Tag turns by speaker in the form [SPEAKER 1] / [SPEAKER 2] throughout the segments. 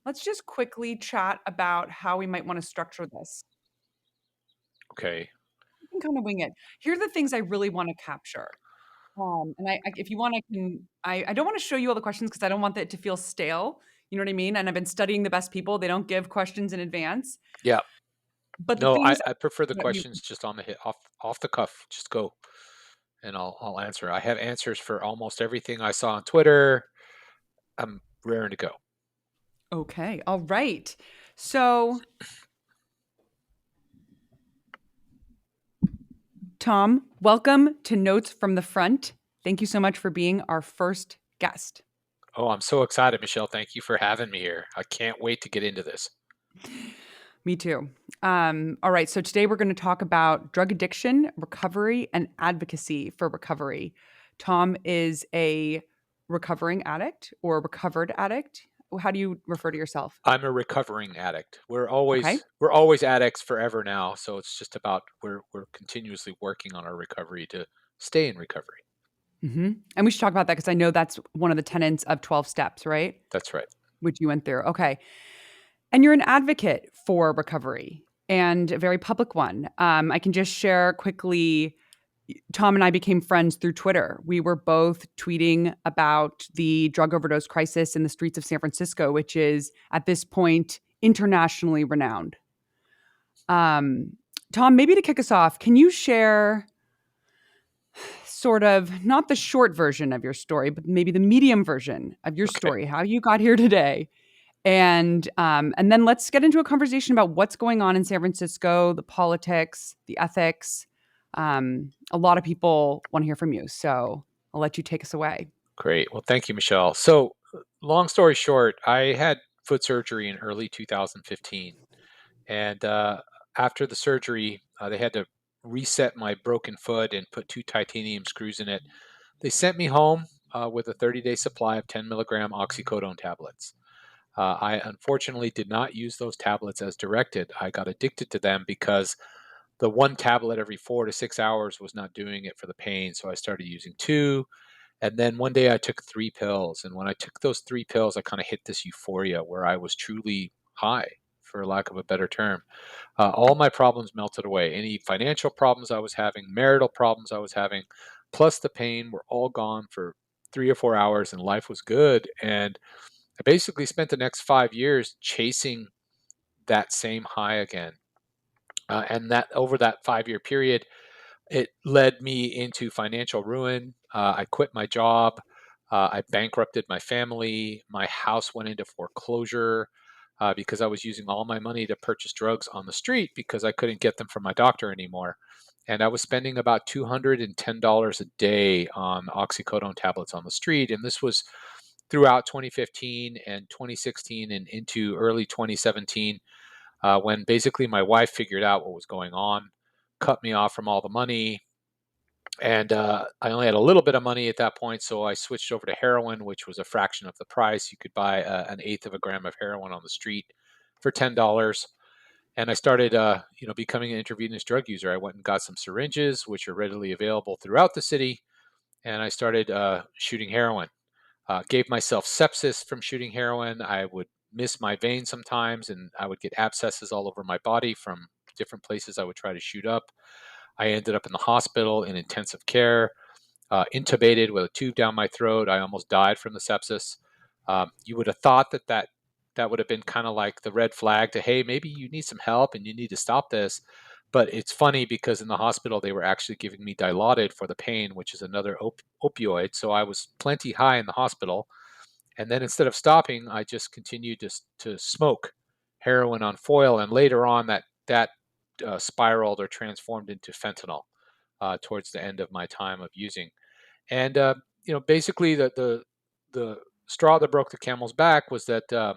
[SPEAKER 1] let's just quickly chat about how we might want to structure this.
[SPEAKER 2] Okay.
[SPEAKER 1] We can kind of wing it. Here are the things I really want to capture. If you want, I can. I don't want to show you all the questions because I don't want it to feel stale. You know what I mean? And I've been studying the best people. They don't give questions in advance.
[SPEAKER 2] Yeah.
[SPEAKER 1] But the
[SPEAKER 2] No,
[SPEAKER 1] things
[SPEAKER 2] I prefer the
[SPEAKER 1] that we
[SPEAKER 2] questions just on the hit off the cuff. Just go and I'll answer. I have answers for almost everything I saw on Twitter. I'm raring to go.
[SPEAKER 1] okay, all right. So, Tom, welcome to Notes from the Front. Thank you so much for being our first guest.
[SPEAKER 2] Oh, I'm so excited, Michelle. Thank you for having me here. I can't wait to get into this.
[SPEAKER 1] Me too. All right. So today we're going to talk about drug addiction, recovery, and advocacy for recovery. Tom is a recovering addict or recovered addict. How do you refer to yourself?
[SPEAKER 2] I'm a recovering addict. We're
[SPEAKER 1] Okay.
[SPEAKER 2] always addicts forever now, so it's just about we're continuously working on our recovery to stay in recovery.
[SPEAKER 1] And we should talk about that because I know that's one of the tenets of 12 steps, right?
[SPEAKER 2] That's right.
[SPEAKER 1] Which you went through. Okay. And you're an advocate for recovery and a very public one. I can just share quickly. Tom and I became friends through Twitter. We were both tweeting about the drug overdose crisis in the streets of San Francisco, which is at this point internationally renowned. Um, Tom, maybe to kick us off, can you share sort of not the short version of your story, but maybe the medium version of your
[SPEAKER 2] Okay.
[SPEAKER 1] story, how you got here today, and then let's get into a conversation about what's going on in San Francisco, the politics, the ethics. A lot of people want to hear from you, so I'll let you take us away.
[SPEAKER 2] Great. Well, thank you, Michelle. So, long story short, I had foot surgery in early 2015. And after the surgery, they had to reset my broken foot and put two titanium screws in it. They sent me home with a 30-day supply of 10 milligram oxycodone tablets. I unfortunately did not use those tablets as directed. I got addicted to them because the one tablet every 4 to 6 hours was not doing it for the pain. So I started using two. And then one day I took three pills. And when I took those three pills, I kind of hit this euphoria where I was truly high, for lack of a better term. All my problems melted away. Any financial problems I was having, marital problems I was having, plus the pain were all gone for 3 or 4 hours, and life was good. And I basically spent the next 5 years chasing that same high again. And that over that 5 year period, it led me into financial ruin. I quit my job. I bankrupted my family. My house went into foreclosure because I was using all my money to purchase drugs on the street because I couldn't get them from my doctor anymore. And I was spending about $210 a day on oxycodone tablets on the street. And this was throughout 2015 and 2016 and into early 2017 when basically my wife figured out what was going on, cut me off from all the money, and I only had a little bit of money at that point, so I switched over to heroin, which was a fraction of the price. You could buy an eighth of a gram of heroin on the street for $10, and I started, becoming an intravenous drug user. I went and got some syringes, which are readily available throughout the city, and I started shooting heroin. Gave myself sepsis from shooting heroin. I would miss my vein sometimes, and I would get abscesses all over my body from different places I would try to shoot up. I ended up in the hospital in intensive care, intubated with a tube down my throat. I almost died from the sepsis. You would have thought that would have been kind of like the red flag to, hey, maybe you need some help and you need to stop this. But it's funny because in the hospital they were actually giving me Dilaudid for the pain, which is another opioid. So I was plenty high in the hospital, and then instead of stopping, I just continued to smoke heroin on foil, and later on that spiraled or transformed into fentanyl towards the end of my time of using. And basically the straw that broke the camel's back was that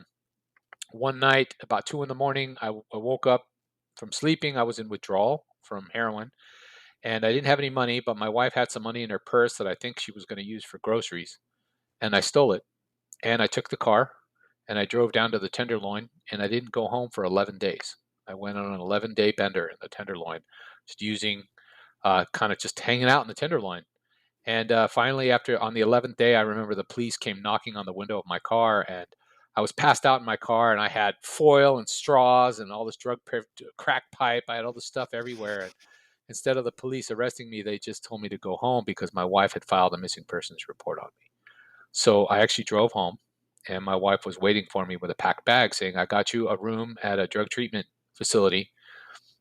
[SPEAKER 2] one night about 2 in the morning, I woke up from sleeping. I was in withdrawal from heroin, and I didn't have any money, but my wife had some money in her purse that I think she was going to use for groceries, and I stole it. And I took the car and I drove down to the Tenderloin, and I didn't go home for 11 days. I went on an 11-day bender in the Tenderloin, just using, kind of just hanging out in the Tenderloin. And finally, after on the 11th day, I remember the police came knocking on the window of my car, and I was passed out in my car, and I had foil and straws and all this crack pipe. I had all this stuff everywhere. And instead of the police arresting me, they just told me to go home because my wife had filed a missing persons report on me. So I actually drove home, and my wife was waiting for me with a packed bag saying, I got you a room at a drug treatment facility.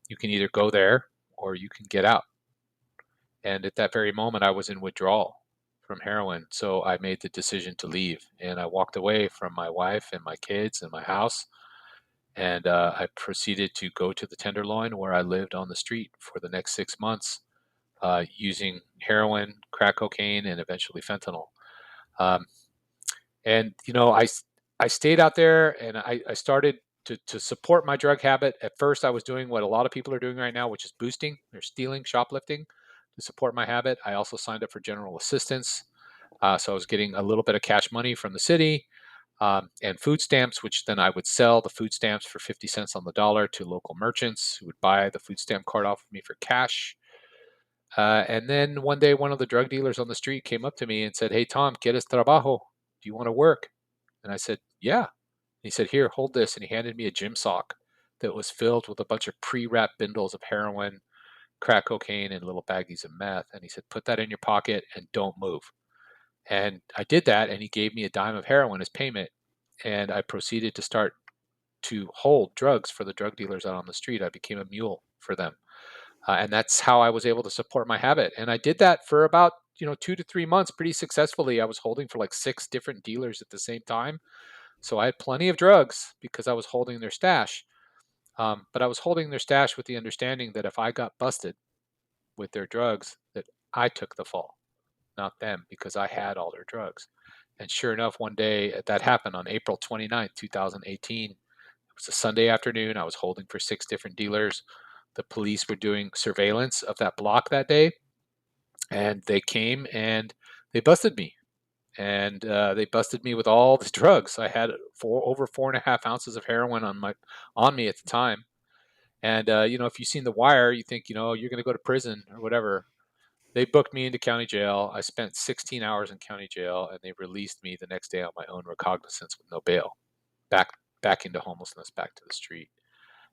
[SPEAKER 2] You can either go there or you can get out. And at that very moment, I was in withdrawal from heroin. So I made the decision to leave. And I walked away from my wife and my kids and my house. And I proceeded to go to the Tenderloin where I lived on the street for the next 6 months using heroin, crack cocaine, and eventually fentanyl. Um, and, I stayed out there, and I started to support my drug habit. At first, I was doing what a lot of people are doing right now, which is boosting. They're stealing, shoplifting to support my habit. I also signed up for general assistance. So I was getting a little bit of cash money from the city and food stamps, which then I would sell the food stamps for 50 cents on the dollar to local merchants who would buy the food stamp card off of me for cash. And then one day, one of the drug dealers on the street came up to me and said, Hey, Tom, ¿quieres trabajo? Do you want to work? And I said, Yeah. He said, Here, hold this. And he handed me a gym sock that was filled with a bunch of pre wrapped bindles of heroin, crack cocaine, and little baggies of meth. And he said, Put that in your pocket and don't move. And I did that. And he gave me a dime of heroin as payment. And I proceeded to start to hold drugs for the drug dealers out on the street. I became a mule for them. And that's how I was able to support my habit. And I did that for about 2 to 3 months pretty successfully. I was holding for like 6 different dealers at the same time, so I had plenty of drugs because I was holding their stash. But I was holding their stash with the understanding that if I got busted with their drugs, that I took the fall, not them, because I had all their drugs. And sure enough, one day that happened on April 29th, 2018. It was a Sunday afternoon. I was holding for 6 different dealers. The police were doing surveillance of that block that day, and they came and they busted me. And they busted me with all the drugs. I had over 4.5 ounces of heroin on me at the time. And if you've seen The Wire, you think you're going to go to prison or whatever. They booked me into county jail. I spent 16 hours in county jail, and they released me the next day on my own recognizance with no bail, back back into homelessness, back to the street.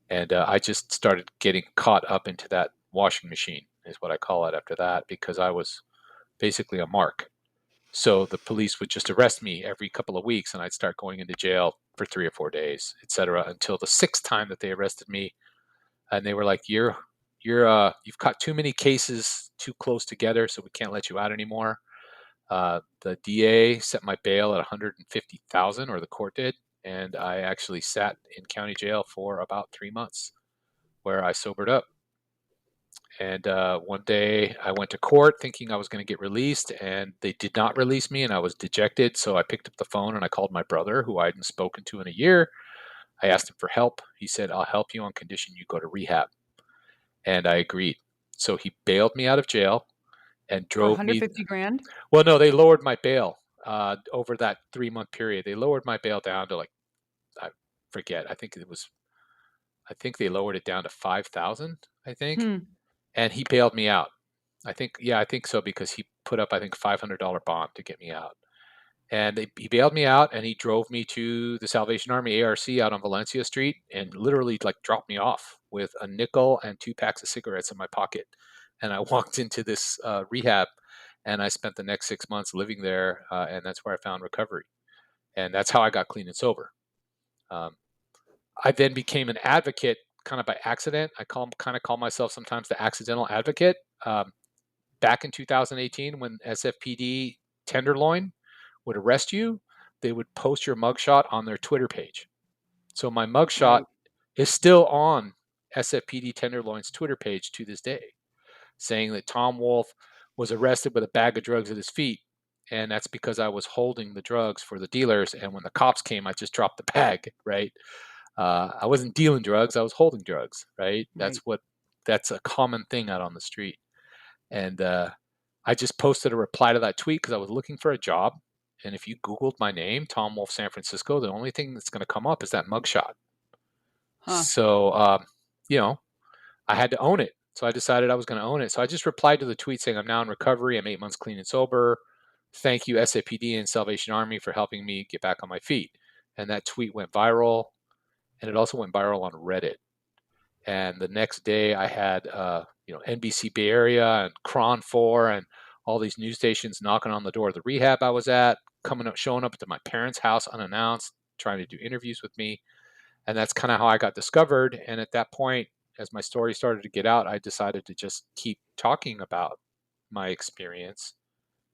[SPEAKER 2] And I just started getting caught up into that washing machine, is what I call it after that, because I was basically a mark. So the police would just arrest me every couple of weeks, and I'd start going into jail for 3 or 4 days, etc., until the sixth time that they arrested me, and they were like, You've got too many cases too close together, so we can't let you out anymore." The DA set my bail at 150,000, or the court did, and I actually sat in county jail for about 3 months, where I sobered up. And one day I went to court thinking I was going to get released, and they did not release me, and I was dejected. So I picked up the phone and I called my brother, who I hadn't spoken to in a year. I asked him for help. He said, I'll help you on condition you go to rehab. And I agreed. So he bailed me out of jail and
[SPEAKER 1] For
[SPEAKER 2] drove me.
[SPEAKER 1] 150 grand?
[SPEAKER 2] Well, no, they lowered my bail over that 3 month period. They lowered my bail down to, like, I forget. I think they lowered it down to 5,000, I think.
[SPEAKER 1] Hmm.
[SPEAKER 2] And he bailed me out. I think so, because he put up, I think, $500 bond to get me out. And he bailed me out, and he drove me to the Salvation Army ARC out on Valencia Street, and literally, like, dropped me off with a nickel and 2 packs of cigarettes in my pocket. And I walked into this rehab, and I spent the next 6 months living there, and that's where I found recovery. And that's how I got clean and sober. Um, I then became an advocate kind of by accident. Kind of call myself sometimes the accidental advocate. Back in 2018, when SFPD Tenderloin would arrest you, they would post your mugshot on their Twitter page. So my mugshot
[SPEAKER 1] Right.
[SPEAKER 2] is still on SFPD Tenderloin's Twitter page to this day, saying that Tom Wolf was arrested with a bag of drugs at his feet. And that's because I was holding the drugs for the dealers. And when the cops came, I just dropped the bag, right? I wasn't dealing drugs, I was holding drugs, right?
[SPEAKER 1] Right.
[SPEAKER 2] That's a common thing out on the street. And I just posted a reply to that tweet because I was looking for a job. And if you Googled my name, Tom Wolf San Francisco, the only thing that's going to come up is that mugshot.
[SPEAKER 1] Huh.
[SPEAKER 2] So, you know, I had to own it. So I decided I was going to own it. So I just replied to the tweet saying, I'm now in recovery. I'm 8 months clean and sober. Thank you, SAPD and Salvation Army, for helping me get back on my feet. and that tweet went viral, and it also went viral on Reddit. And the next day, I had NBC Bay Area and Cron 4 and all these news stations knocking on the door of the rehab I was at, coming up, showing up to my parents' house unannounced, trying to do interviews with me. And that's kind of how I got discovered. And at that point, as my story started to get out, I decided to just keep talking about my experience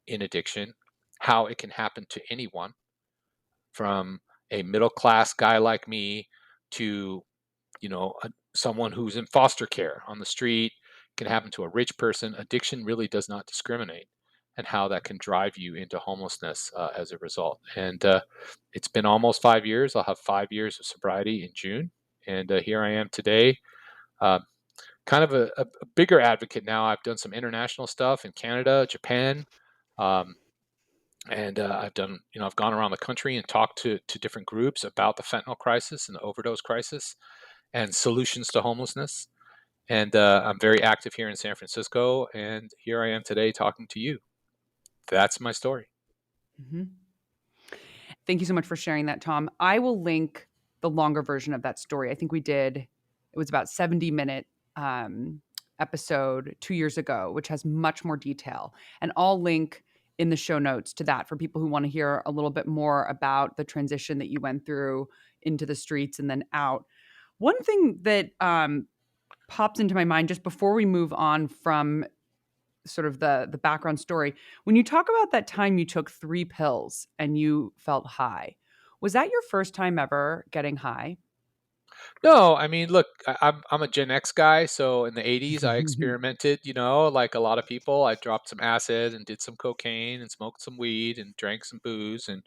[SPEAKER 2] in addiction, how it can happen to anyone, from a middle class guy like me to someone who's in foster care on the street. Can happen to a rich person. Addiction really does not discriminate, and how that can drive you into homelessness as a result. And it's been almost 5 years. I'll have 5 years of sobriety in June, and here I am today. Uh, Kind of a bigger advocate now. I've done some international stuff in Canada, Japan, um, and I've gone around the country and talked to different groups about the fentanyl crisis and the overdose crisis and solutions to homelessness. And I'm very active here in San Francisco, and here I am today talking to you. That's my story.
[SPEAKER 1] Mhm. Thank you so much for sharing that, Tom. I will link the longer version of that story. I think we did, it was about 70-minute episode 2 years ago, which has much more detail. And I'll link in the show notes to that for people who want to hear a little bit more about the transition that you went through into the streets and then out. One thing that pops into my mind just before we move on from sort of the background story. When you talk about that time you took 3 pills and you felt high, was that your first time ever getting high?
[SPEAKER 2] No, I mean, look, I'm a Gen X guy, so in the '80s I experimented, like a lot of people. I dropped some acid and did some cocaine and smoked some weed and drank some booze, and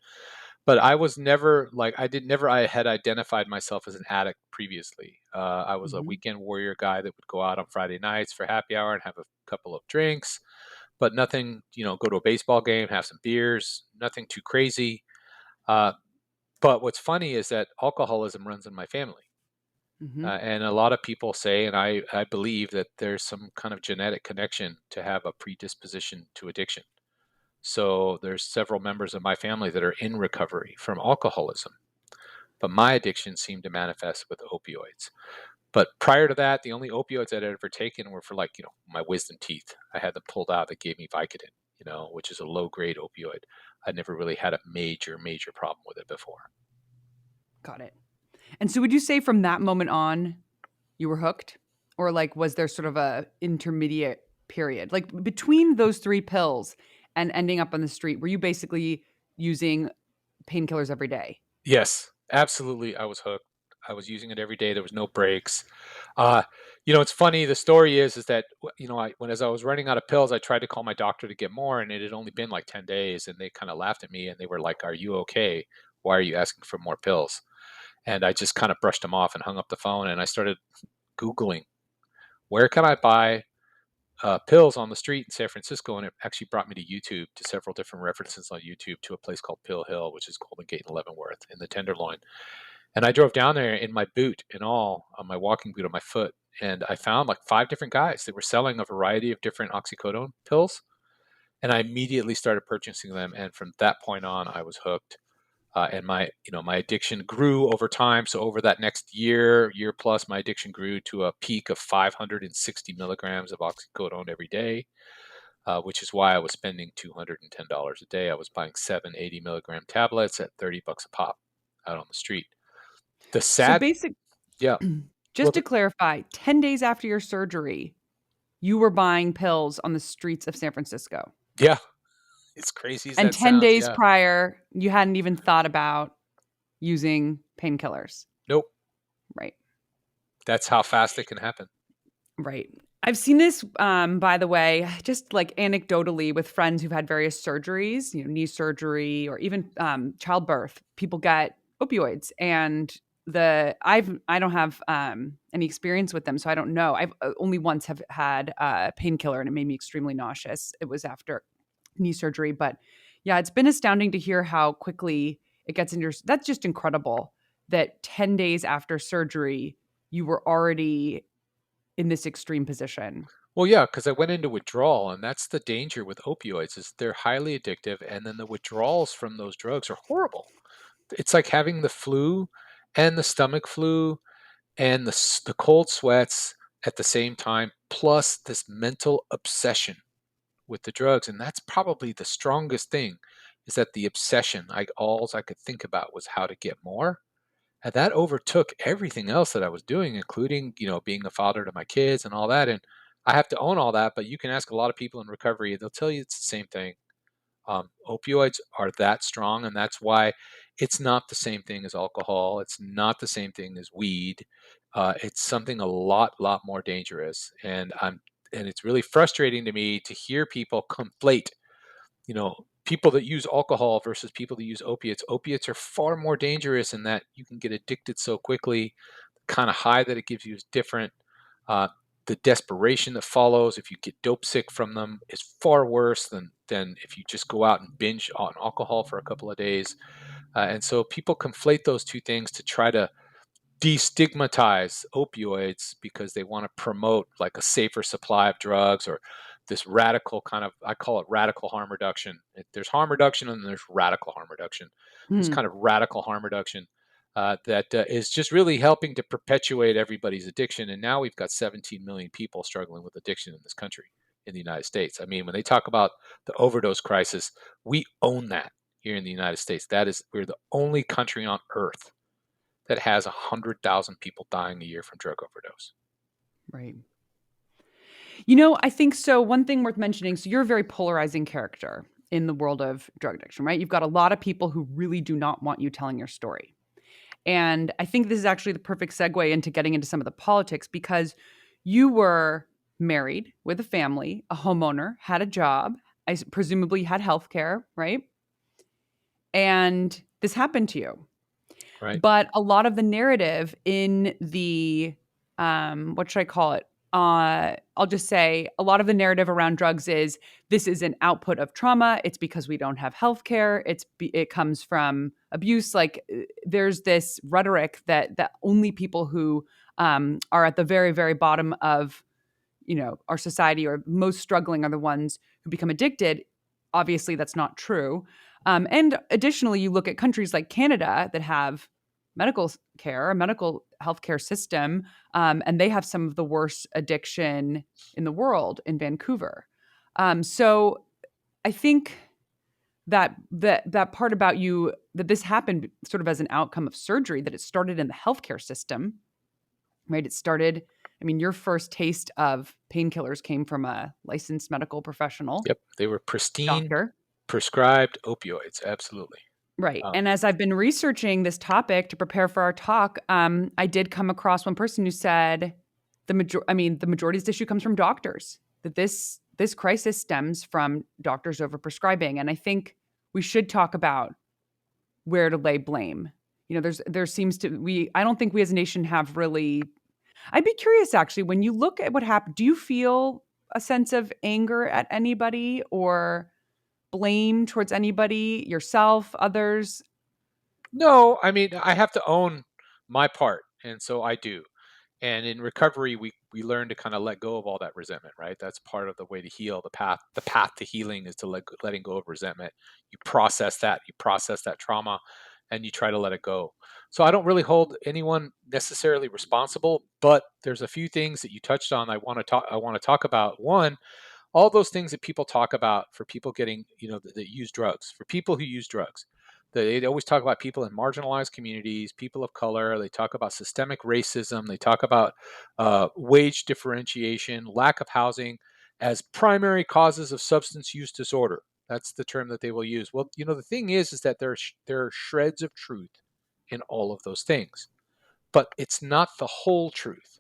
[SPEAKER 2] but I was never like I had identified myself as an addict previously. I was a
[SPEAKER 1] Mhm,
[SPEAKER 2] weekend warrior guy that would go out on Friday nights for happy hour and have a couple of drinks, but nothing, go to a baseball game, have some beers, nothing too crazy. Uh, but what's funny is that alcoholism runs in my family.
[SPEAKER 1] mhm.
[SPEAKER 2] And a lot of people say, and I believe that there's some kind of genetic connection to have a predisposition to addiction. So there's several members of my family that are in recovery from alcoholism, but my addiction seemed to manifest with opioids. But prior to that, the only opioids I'd ever taken were for my wisdom teeth. I had them pulled out that gave me Vicodin, which is a low grade opioid. I never really had a major, major problem with it before.
[SPEAKER 1] Got it. And so would you say from that moment on you were hooked? Or like was there sort of a intermediate period? Like between those 3 pills and ending up on the street, were you basically using painkillers every day?
[SPEAKER 2] Yes, absolutely. I was hooked. I was using it every day. There was no breaks. It's funny. The story is that as I was running out of pills, I tried to call my doctor to get more, and it had only been like 10 days, and they kind of laughed at me, and they were like, "Are you okay? Why are you asking for more pills?" And I just kind of brushed them off and hung up the phone, and I started Googling where can I buy pills on the street in San Francisco, and it actually brought me to YouTube, to several different references on YouTube, to a place called Pill Hill, which is Golden Gate and Leavenworth in the Tenderloin. And I drove down there in my boot and all, on my walking boot on my foot, and I found like 5 different guys that were selling a variety of different oxycodone pills. And I immediately started purchasing them, and from that point on, I was hooked. And my addiction grew over time. So over that next year plus, my addiction grew to a peak of 560 milligrams of oxycodone every day, which is why I was spending $210 a day. I was buying 7 80 milligram tablets at $30 a pop out on the street. The
[SPEAKER 1] So
[SPEAKER 2] sad,
[SPEAKER 1] basic
[SPEAKER 2] yeah, well,
[SPEAKER 1] just to clarify, 10 days after your surgery, you were buying pills on the streets of San Francisco.
[SPEAKER 2] yeah, it's crazy as
[SPEAKER 1] And
[SPEAKER 2] that
[SPEAKER 1] 10
[SPEAKER 2] sounds.
[SPEAKER 1] days
[SPEAKER 2] Yeah,
[SPEAKER 1] prior, you hadn't even thought about using painkillers.
[SPEAKER 2] nope,
[SPEAKER 1] Right.
[SPEAKER 2] that's how fast it can happen.
[SPEAKER 1] Right. I've seen this, by the way, just like anecdotally with friends who've had various surgeries, knee surgery or even childbirth. People get opioids, and I don't have any experience with them, so I don't know. I've only once have had a painkiller, and it made me extremely nauseous. It was after knee surgery, but yeah, it's been astounding to hear how quickly it gets in your. That's just incredible. That 10 days after surgery, you were already in this extreme position.
[SPEAKER 2] Well, yeah, because I went into withdrawal, and that's the danger with opioids is they're highly addictive, and then the withdrawals from those drugs are horrible. It's like having the flu and the stomach flu and the cold sweats at the same time, plus this mental obsession with the drugs. And that's probably the strongest thing, is that the obsession, alls I could think about was how to get more. And that overtook everything else that I was doing, including, being a father to my kids and all that. And I have to own all that, but you can ask a lot of people in recovery, they'll tell you it's the same thing. Opioids are that strong, and that's why it's not the same thing as alcohol. It's not the same thing as weed. It's something a lot more dangerous, and it's really frustrating to me to hear people conflate. People that use alcohol versus people that use opiates. Opiates are far more dangerous in that you can get addicted so quickly. The kind of high that it gives you is different. Uh, the desperation that follows if you get dope sick from them is far worse than if you just go out and binge on alcohol for a couple of days. And so people conflate those two things to try to destigmatize opioids because they want to promote like a safer supply of drugs, or this radical kind of, I call it radical harm reduction. There's harm reduction and there's radical harm reduction. This
[SPEAKER 1] Hmm.
[SPEAKER 2] kind of radical harm reduction that is just really helping to perpetuate everybody's addiction. And now we've got 17 million people struggling with addiction in this country, in the United States. I mean, when they talk about the overdose crisis, we own that here in the United States. We're the only country on earth that has 100,000 people dying a year from drug overdose.
[SPEAKER 1] Right. I think so. One thing worth mentioning, so you're a very polarizing character in the world of drug addiction, right? You've got a lot of people who really do not want you telling your story. And I think this is actually the perfect segue into getting into some of the politics, because you were married with a family, a homeowner, had a job, presumably had health care, right? And this happened to you.
[SPEAKER 2] Right.
[SPEAKER 1] But a lot of the narrative in the what should I call it? I'll just say a lot of the narrative around drugs is this is an output of trauma. It's because we don't have healthcare. It comes from abuse. Like there's this rhetoric that only people who are at the very very bottom of our society or most struggling are the ones who become addicted. Obviously that's not true. And additionally, you look at countries like Canada that have medical care, a medical healthcare system, and they have some of the worst addiction in the world in Vancouver. So I think that part about you, that this happened sort of as an outcome of surgery, that it started in the healthcare system, right? It started, I mean, your first taste of painkillers came from a licensed medical professional,
[SPEAKER 2] Yep. They were pristine,
[SPEAKER 1] doctor.
[SPEAKER 2] prescribed opioids. Absolutely.
[SPEAKER 1] Right.
[SPEAKER 2] Um,
[SPEAKER 1] And as I've been researching this topic to prepare for our talk, I did come across one person who said the majority of this issue comes from doctors. That this crisis stems from doctors overprescribing, and I think we should talk about where to lay blame. There seems to we I don't think we as a nation have really. I'd be curious actually, when you look at what happened, do you feel a sense of anger at anybody or blame towards anybody, yourself, others?
[SPEAKER 2] no, I mean, I have to own my part. And so I do. And in recovery, we learn to kind of let go of all that resentment, right? That's part of the way to heal. The path to healing is to letting go of resentment. You process that trauma, and you try to let it go. So I don't really hold anyone necessarily responsible, but there's a few things that you touched on I want to talk about. One, all those things that people talk about for people getting, that use drugs, for people who use drugs. They always talk about people in marginalized communities, people of color. They talk about systemic racism. They talk about wage differentiation, lack of housing as primary causes of substance use disorder. That's the term that they will use. Well, the thing is that there are shreds of truth in all of those things, but it's not the whole truth.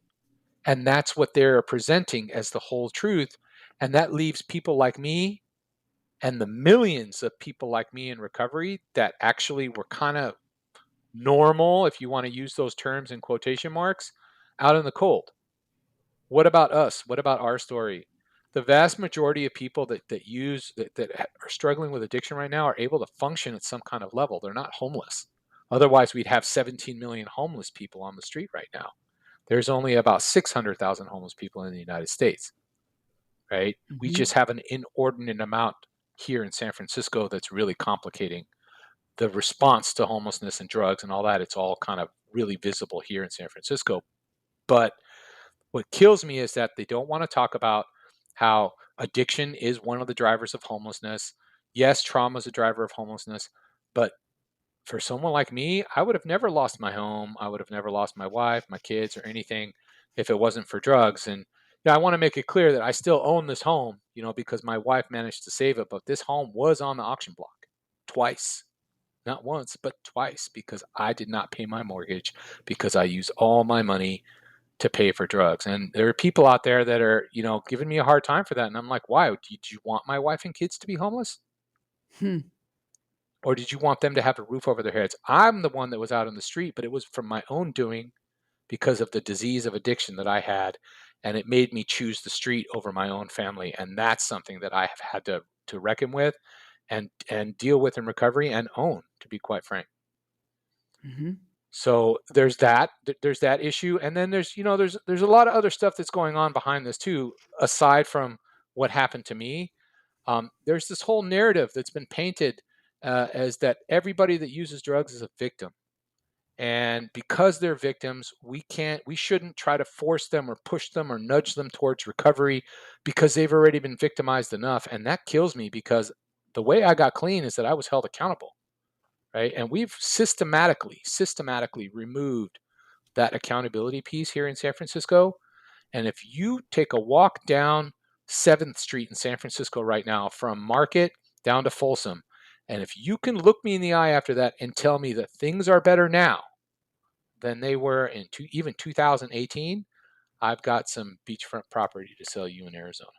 [SPEAKER 2] And that's what they're presenting as the whole truth. And that leaves people like me and the millions of people like me in recovery that actually were kind of normal, if you want to use those terms in quotation marks, out in the cold. What about us? What about our story? The vast majority of people that are struggling with addiction right now are able to function at some kind of level. They're not homeless. Otherwise, we'd have 17 million homeless people on the street right now. There's only about 600,000 homeless people in the United States, right? We
[SPEAKER 1] Mhm.
[SPEAKER 2] just have an inordinate amount here in San Francisco that's really complicating the response to homelessness and drugs and all that, it's all kind of really visible here in San Francisco. But what kills me is that they don't want to talk about how addiction is one of the drivers of homelessness. Yes, trauma is a driver of homelessness, but for someone like me, I would have never lost my home. I would have never lost my wife, my kids, or anything if it wasn't for drugs. And I want to make it clear that I still own this home, because my wife managed to save it. But this home was on the auction block twice, not once, but twice, because I did not pay my mortgage because I used all my money to pay for drugs. And there are people out there that are, giving me a hard time for that. And I'm like, why? Did you want my wife and kids to be homeless?
[SPEAKER 1] Hmm.
[SPEAKER 2] Or did you want them to have a roof over their heads? I'm the one that was out on the street, but it was from my own doing because of the disease of addiction that I had. And it made me choose the street over my own family. And that's something that I have had to reckon with and deal with in recovery and own, to be quite frank.
[SPEAKER 1] Hmm.
[SPEAKER 2] So there's that issue. And then there's a lot of other stuff that's going on behind this too, aside from what happened to me. There's this whole narrative that's been painted as that everybody that uses drugs is a victim. And because they're victims, we shouldn't try to force them or push them or nudge them towards recovery because they've already been victimized enough. And that kills me because the way I got clean is that I was held accountable, right? And we've systematically removed that accountability piece here in San Francisco. And if you take a walk down 7th Street in San Francisco right now from Market down to Folsom, and if you can look me in the eye after that and tell me that things are better now than they were in even 2018, I've got some beachfront property to sell you in Arizona.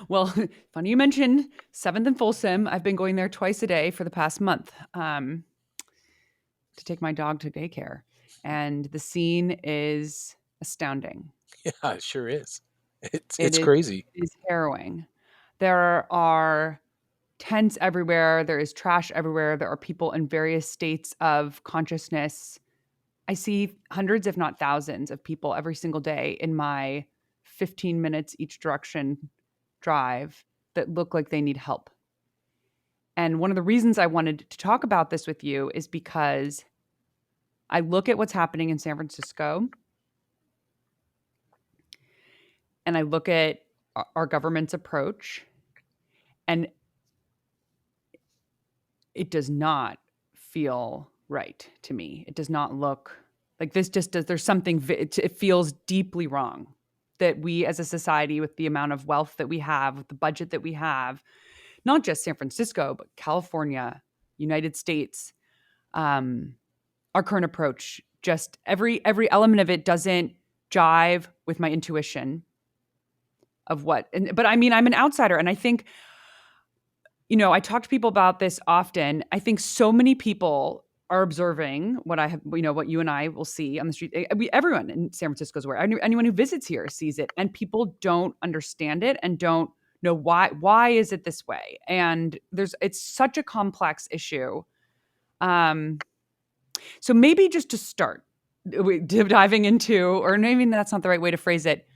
[SPEAKER 1] Well, funny you mentioned 7th and Folsom. I've been going there twice a day for the past month to take my dog to daycare. And the scene is astounding.
[SPEAKER 2] Yeah, it sure is.
[SPEAKER 1] It
[SPEAKER 2] It's crazy.
[SPEAKER 1] is harrowing. There are tents everywhere. There is trash everywhere. There are people in various states of consciousness. I see hundreds, if not thousands, of people every single day in my 15 minutes each direction drive that look like they need help. And one of the reasons I wanted to talk about this with you is because I look at what's happening in San Francisco and I look at our government's approach, and it does not feel right to me. It does not look like this just does. There's something, it feels deeply wrong that we as a society, with the amount of wealth that we have, with the budget that we have, not just San Francisco, but California, United States, um, our current approach, just every element of it doesn't jive with my intuition of what. But I mean, I'm an outsider, and I think, I talk to people about this often. I think so many people are observing what I have, what you and I will see on the street. Everyone in San Francisco is aware. Anyone who visits here sees it, and people don't understand it and don't know why. Why is it this way? And it's such a complex issue. Um, so maybe just to start diving into, or maybe that's not the right way to phrase it.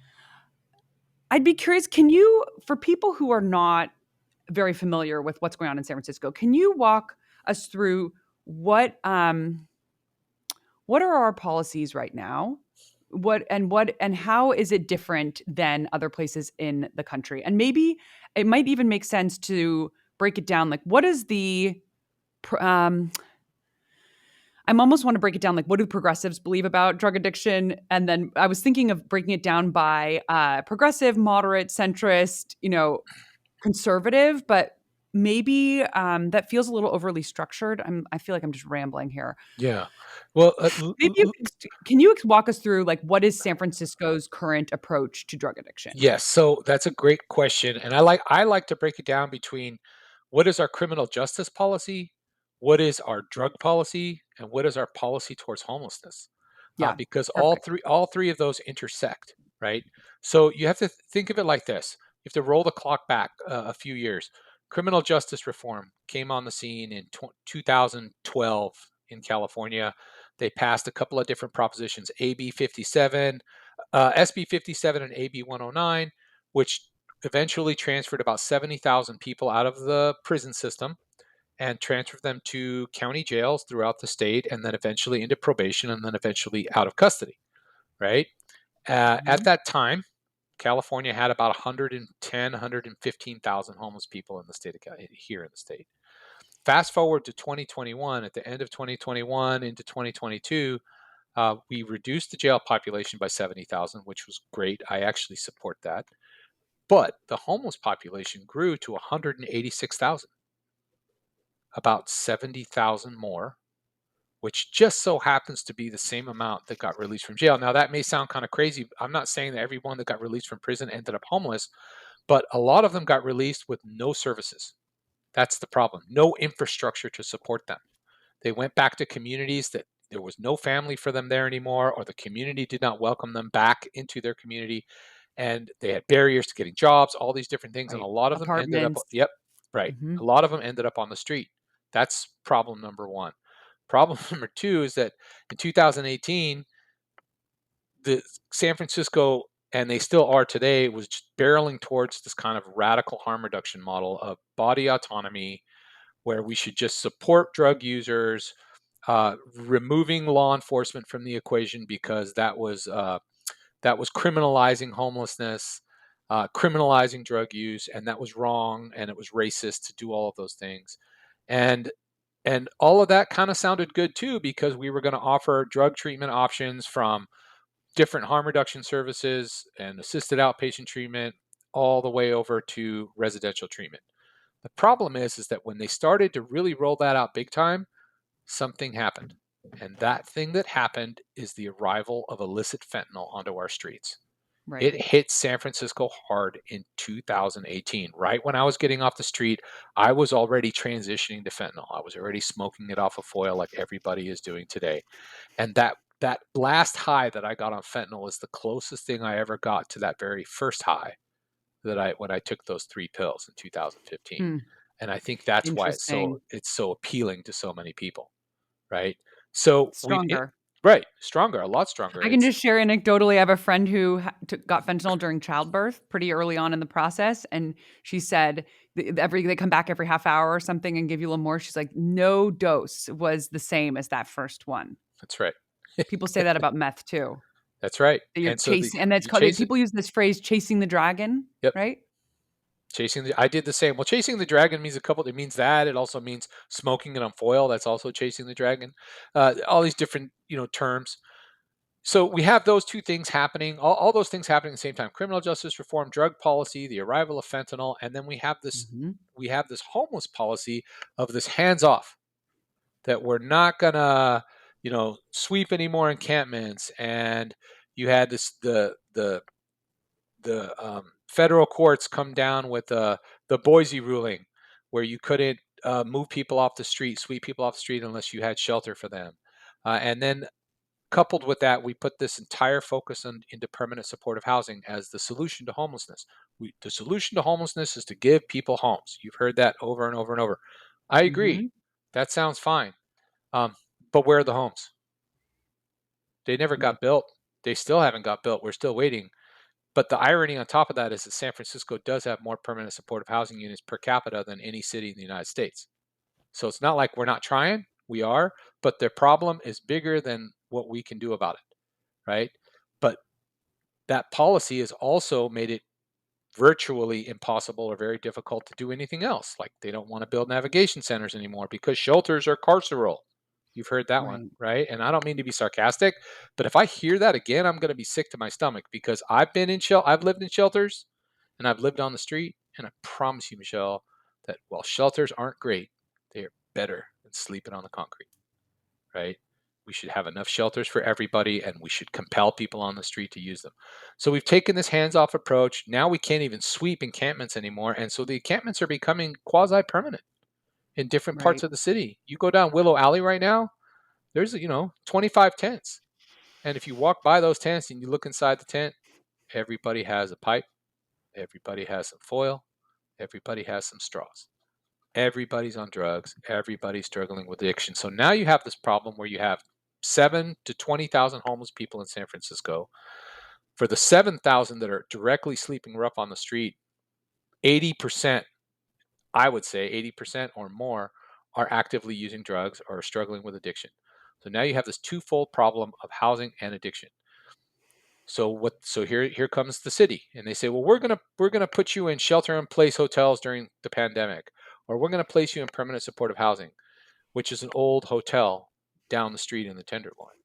[SPEAKER 1] I'd be curious. Can you, for people who are not very familiar with what's going on in San Francisco, can you walk us through what are our policies right now? What and how is it different than other places in the country? And maybe it might even make sense to break it down. Like, what is the I'm almost want to break it down. Like, what do progressives believe about drug addiction? And then I was thinking of breaking it down by progressive, moderate, centrist, conservative, but maybe that feels a little overly structured. I feel like I'm just rambling here.
[SPEAKER 2] Yeah. Well,
[SPEAKER 1] Maybe can you walk us through, like, what is San Francisco's current approach to drug addiction?
[SPEAKER 2] yes. So that's a great question, and I like to break it down between what is our criminal justice policy, what is our drug policy, and what is our policy towards homelessness,
[SPEAKER 1] Yeah,
[SPEAKER 2] because
[SPEAKER 1] perfect.
[SPEAKER 2] all three of those intersect, right? So you have to think of it like this: you have to roll the clock back a few years. Criminal justice reform came on the scene in 2012 in California. They passed a couple of different propositions: AB 57, SB 57, and AB 109, which eventually transferred about 70,000 people out of the prison system and transferred them to county jails throughout the state, and then eventually into probation, and then eventually out of custody, right? At
[SPEAKER 1] Mhm.
[SPEAKER 2] that time, California had about 110, 115,000 homeless people in the state of here in the state. Fast forward to 2021, at the end of 2021 into 2022, we reduced the jail population by 70,000, which was great. I actually support that. But the homeless population grew to 186,000, about 70,000 more, which just so happens to be the same amount that got released from jail. Now, that may sound kind of crazy. I'm not saying that everyone that got released from prison ended up homeless, but a lot of them got released with no services. That's the problem. No infrastructure to support them. They went back to communities that there was no family for them there anymore, or the community did not welcome them back into their community. And they had barriers to getting jobs, all these different things. And a
[SPEAKER 1] Right.
[SPEAKER 2] lot of them ended up,
[SPEAKER 1] Apartments.
[SPEAKER 2] yep, right.
[SPEAKER 1] Mhm.
[SPEAKER 2] A lot of them ended up on the street. That's problem number one. Problem number two is that in 2018, the San Francisco, and they still are today, was just barreling towards this kind of radical harm reduction model of body autonomy, where we should just support drug users, removing law enforcement from the equation because that was criminalizing homelessness, criminalizing drug use, and that was wrong, and it was racist to do all of those things, and all of that kind of sounded good too because we were going to offer drug treatment options from different harm reduction services and assisted outpatient treatment all the way over to residential treatment. The problem is that when they started to really roll that out big time, something happened. And that thing that happened is the arrival of illicit fentanyl onto our streets.
[SPEAKER 1] Right.
[SPEAKER 2] It hit San Francisco hard in 2018. Right when I was getting off the street, I was already transitioning to fentanyl. I was already smoking it off of foil like everybody is doing today. And that blast high that I got on fentanyl is the closest thing I ever got to that very first high that I when I took those 3 pills in 2015.
[SPEAKER 1] Hmm.
[SPEAKER 2] And I think that's why
[SPEAKER 1] Interesting.
[SPEAKER 2] it's so appealing to so many people, right? So we it,
[SPEAKER 1] Stronger.
[SPEAKER 2] right, stronger, a lot stronger.
[SPEAKER 1] I can
[SPEAKER 2] It's
[SPEAKER 1] just share anecdotally. I have a friend who got fentanyl during childbirth, pretty early on in the process, and she said they come back every half hour or something and give you a little more. She's like, no dose was the same as that first one.
[SPEAKER 2] that's right.
[SPEAKER 1] People say that about meth too.
[SPEAKER 2] That's right.
[SPEAKER 1] That you're
[SPEAKER 2] And so the
[SPEAKER 1] chasing, and that's
[SPEAKER 2] you
[SPEAKER 1] called.
[SPEAKER 2] chase it.
[SPEAKER 1] People use this phrase "chasing the dragon,"
[SPEAKER 2] Yep.
[SPEAKER 1] right?
[SPEAKER 2] Chasing the I did the same. Well, chasing the dragon means a couple it means that. It also means smoking it on foil. That's also chasing the dragon. All these different, terms. So we have those two things happening, all those things happening at the same time: criminal justice reform, drug policy, the arrival of fentanyl, and then
[SPEAKER 1] Hmm.
[SPEAKER 2] we have this homeless policy of this hands off, that we're not gonna sweep any more encampments. And you had this the federal courts come down with the Boise ruling, where you couldn't move people off the street, sweep people off the street unless you had shelter for them, and then coupled with that, we put this entire focus into permanent supportive housing as the solution to homelessness. The solution to homelessness is to give people homes. You've heard that over and over and over. I agree.
[SPEAKER 1] Hmm.
[SPEAKER 2] That sounds fine. Um, but where are the homes? They never
[SPEAKER 1] Right.
[SPEAKER 2] got built. They still haven't got built. We're still waiting. But the irony on top of that is that San Francisco does have more permanent supportive housing units per capita than any city in the United States. So it's not like we're not trying. We are, but their problem is bigger than what we can do about it, right? But that policy has also made it virtually impossible or very difficult to do anything else. Like, they don't want to build navigation centers anymore because shelters are carceral. You've heard that one,
[SPEAKER 1] Right.
[SPEAKER 2] right? And I don't mean to be sarcastic, but if I hear that again, I'm going to be sick to my stomach because I've lived in shelters and I've lived on the street, and I promise you, Michelle, that while shelters aren't great, they are better than sleeping on the concrete, right? We should have enough shelters for everybody, and we should compel people on the street to use them. So we've taken this hands off approach. Now we can't even sweep encampments anymore. And so the encampments are becoming quasi permanent in different parts
[SPEAKER 1] Right.
[SPEAKER 2] of the city. You go down Willow Alley right now, there's, 25 tents. And if you walk by those tents and you look inside the tent, everybody has a pipe, everybody has some foil, everybody has some straws. Everybody's on drugs. Everybody's struggling with addiction. So now you have this problem where you have 7 to 20,000 homeless people in San Francisco. For the 7,000 that are directly sleeping rough on the street, 80%, I would say 80% or more, are actively using drugs or are struggling with addiction. So now you have this twofold problem of housing and addiction. So here comes the city, and they say, well, we're gonna put you in shelter in place hotels during the pandemic, or we're gonna place you in permanent supportive housing, which is an old hotel down the street in the Tenderloin.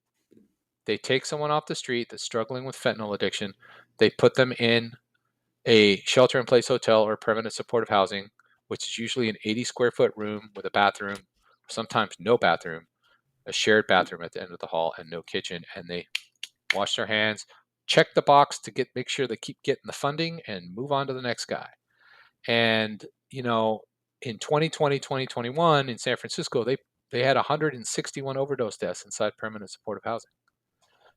[SPEAKER 2] They take someone off the street that's struggling with fentanyl addiction, they put them in a shelter in place hotel or permanent supportive housing, which is usually an 80 square foot room with a bathroom, sometimes no bathroom, a shared bathroom at the end of the hall, and no kitchen. And they wash their hands, check the box to make sure they keep getting the funding, and move on to the next guy. And in 2020, 2021 in San Francisco, they had 161 overdose deaths inside permanent supportive housing.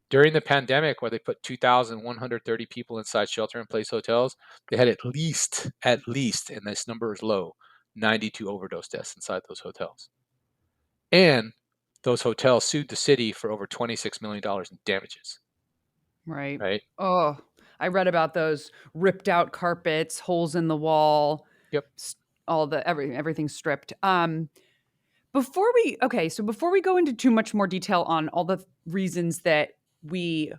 [SPEAKER 2] During the pandemic, where they put 2,130 people inside shelter-in-place hotels, they had at least, and this number is low, 92 overdose deaths inside those hotels. And those hotels sued the city for over $26 million in damages,
[SPEAKER 1] Right.
[SPEAKER 2] right?
[SPEAKER 1] Oh, I read about those ripped out carpets, holes in the wall,
[SPEAKER 2] Yep.
[SPEAKER 1] all the everything stripped. Before we go into too much more detail on all the reasons that we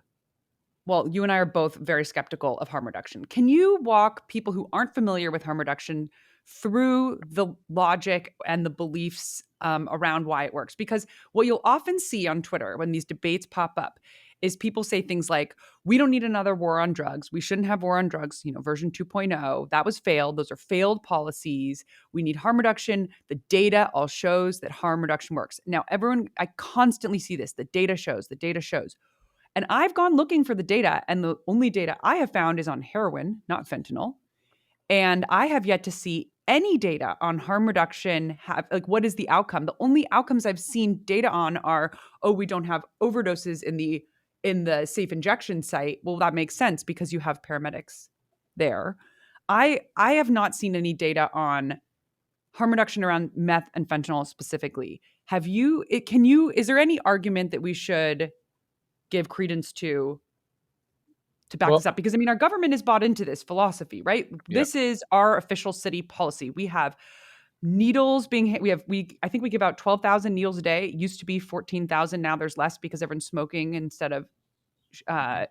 [SPEAKER 1] well, you and I are both very skeptical of harm reduction. Can you walk people who aren't familiar with harm reduction through the logic and the beliefs around why it works? Because what you'll often see on Twitter when these debates pop up is people say things like, we don't need another war on drugs. We shouldn't have war on drugs, version 2.0. That was failed. Those are failed policies. We need harm reduction. The data all shows that harm reduction works. Now, I constantly see this. The data shows, the data shows. And I've gone looking for the data, and the only data I have found is on heroin, not fentanyl. And I have yet to see any data on harm reduction. Like, what is the outcome? The only outcomes I've seen data on are, oh, we don't have overdoses in the safe injection site. Well, that makes sense because you have paramedics there. I have not seen any data on harm reduction around meth and fentanyl specifically. Have you? Can you? Is there any argument that we should give credence to back
[SPEAKER 2] Well,
[SPEAKER 1] this up? Because I mean, our government is bought into this philosophy, right?
[SPEAKER 2] yep.
[SPEAKER 1] This is our official city policy. We have needles being we I think we give out 12,000 needles a day. It used to be 14,000. Now there's less because everyone's smoking instead of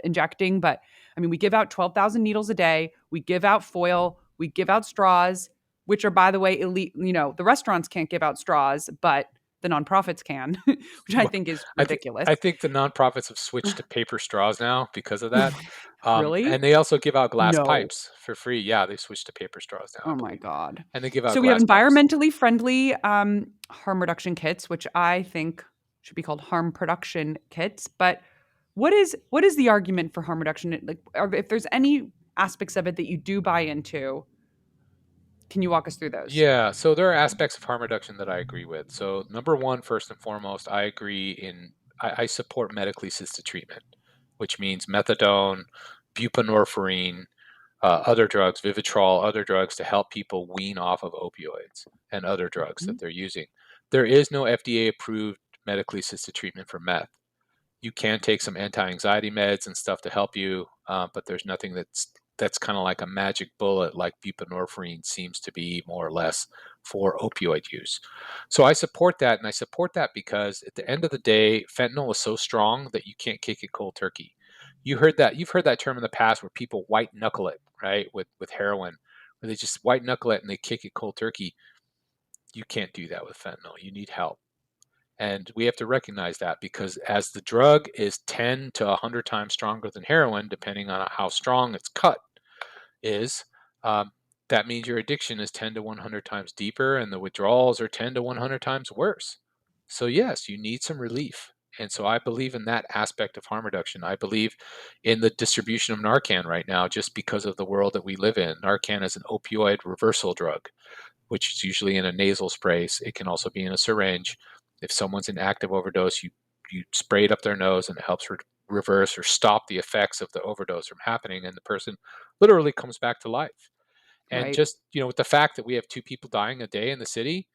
[SPEAKER 1] injecting. But I mean, we give out 12,000 needles a day. We give out foil. We give out straws, which are, by the way, elite. The restaurants can't give out straws, but the nonprofits can, which I
[SPEAKER 2] Well,
[SPEAKER 1] think is
[SPEAKER 2] I think
[SPEAKER 1] ridiculous.
[SPEAKER 2] I think the nonprofits have switched to paper straws now because of that,
[SPEAKER 1] Really?
[SPEAKER 2] and they also give out glass
[SPEAKER 1] No.
[SPEAKER 2] pipes for free. Yeah, they switched to paper straws now, I
[SPEAKER 1] Oh my
[SPEAKER 2] believe,
[SPEAKER 1] God.
[SPEAKER 2] and they give out
[SPEAKER 1] So we have
[SPEAKER 2] glass pipes.
[SPEAKER 1] environmentally friendly harm reduction kits, which I think should be called harm production kits. But what is the argument for harm reduction? Like, if there's any aspects of it that you do buy into, can you walk us through those?
[SPEAKER 2] Yeah, so there are aspects of harm reduction that I agree with. So number one, first and foremost, I support medically assisted treatment, which means methadone, buprenorphine, other drugs, Vivitrol, other drugs to help people wean off of opioids and other drugs that
[SPEAKER 1] Mhm.
[SPEAKER 2] they're using. There is no FDA approved medically assisted treatment for meth. You can take some anti-anxiety meds and stuff to help you, but there's nothing that's kind of like a magic bullet, like buprenorphine seems to be more or less for opioid use. So I support that, and I support that because at the end of the day, fentanyl is so strong that you can't kick it cold turkey. You've heard that term in the past where people white knuckle it, right, with heroin, where they just white knuckle it and they kick it cold turkey. You can't do that with fentanyl. You need help. And we have to recognize that because as the drug is 10 to 100 times stronger than heroin, depending on how strong its cut is, um, that means your addiction is 10 to 100 times deeper and the withdrawals are 10 to 100 times worse. So, yes, you need some relief. And so I believe in that aspect of harm reduction. I believe in the distribution of Narcan right now just because of the world that we live in. Narcan is an opioid reversal drug, which is usually in a nasal spray. It can also be in a syringe. If someone's in active overdose, you spray it up their nose and it helps reverse or stop the effects of the overdose from happening, and the person literally comes back to life. And
[SPEAKER 1] Right.
[SPEAKER 2] just with the fact that we have two people dying a day in the city,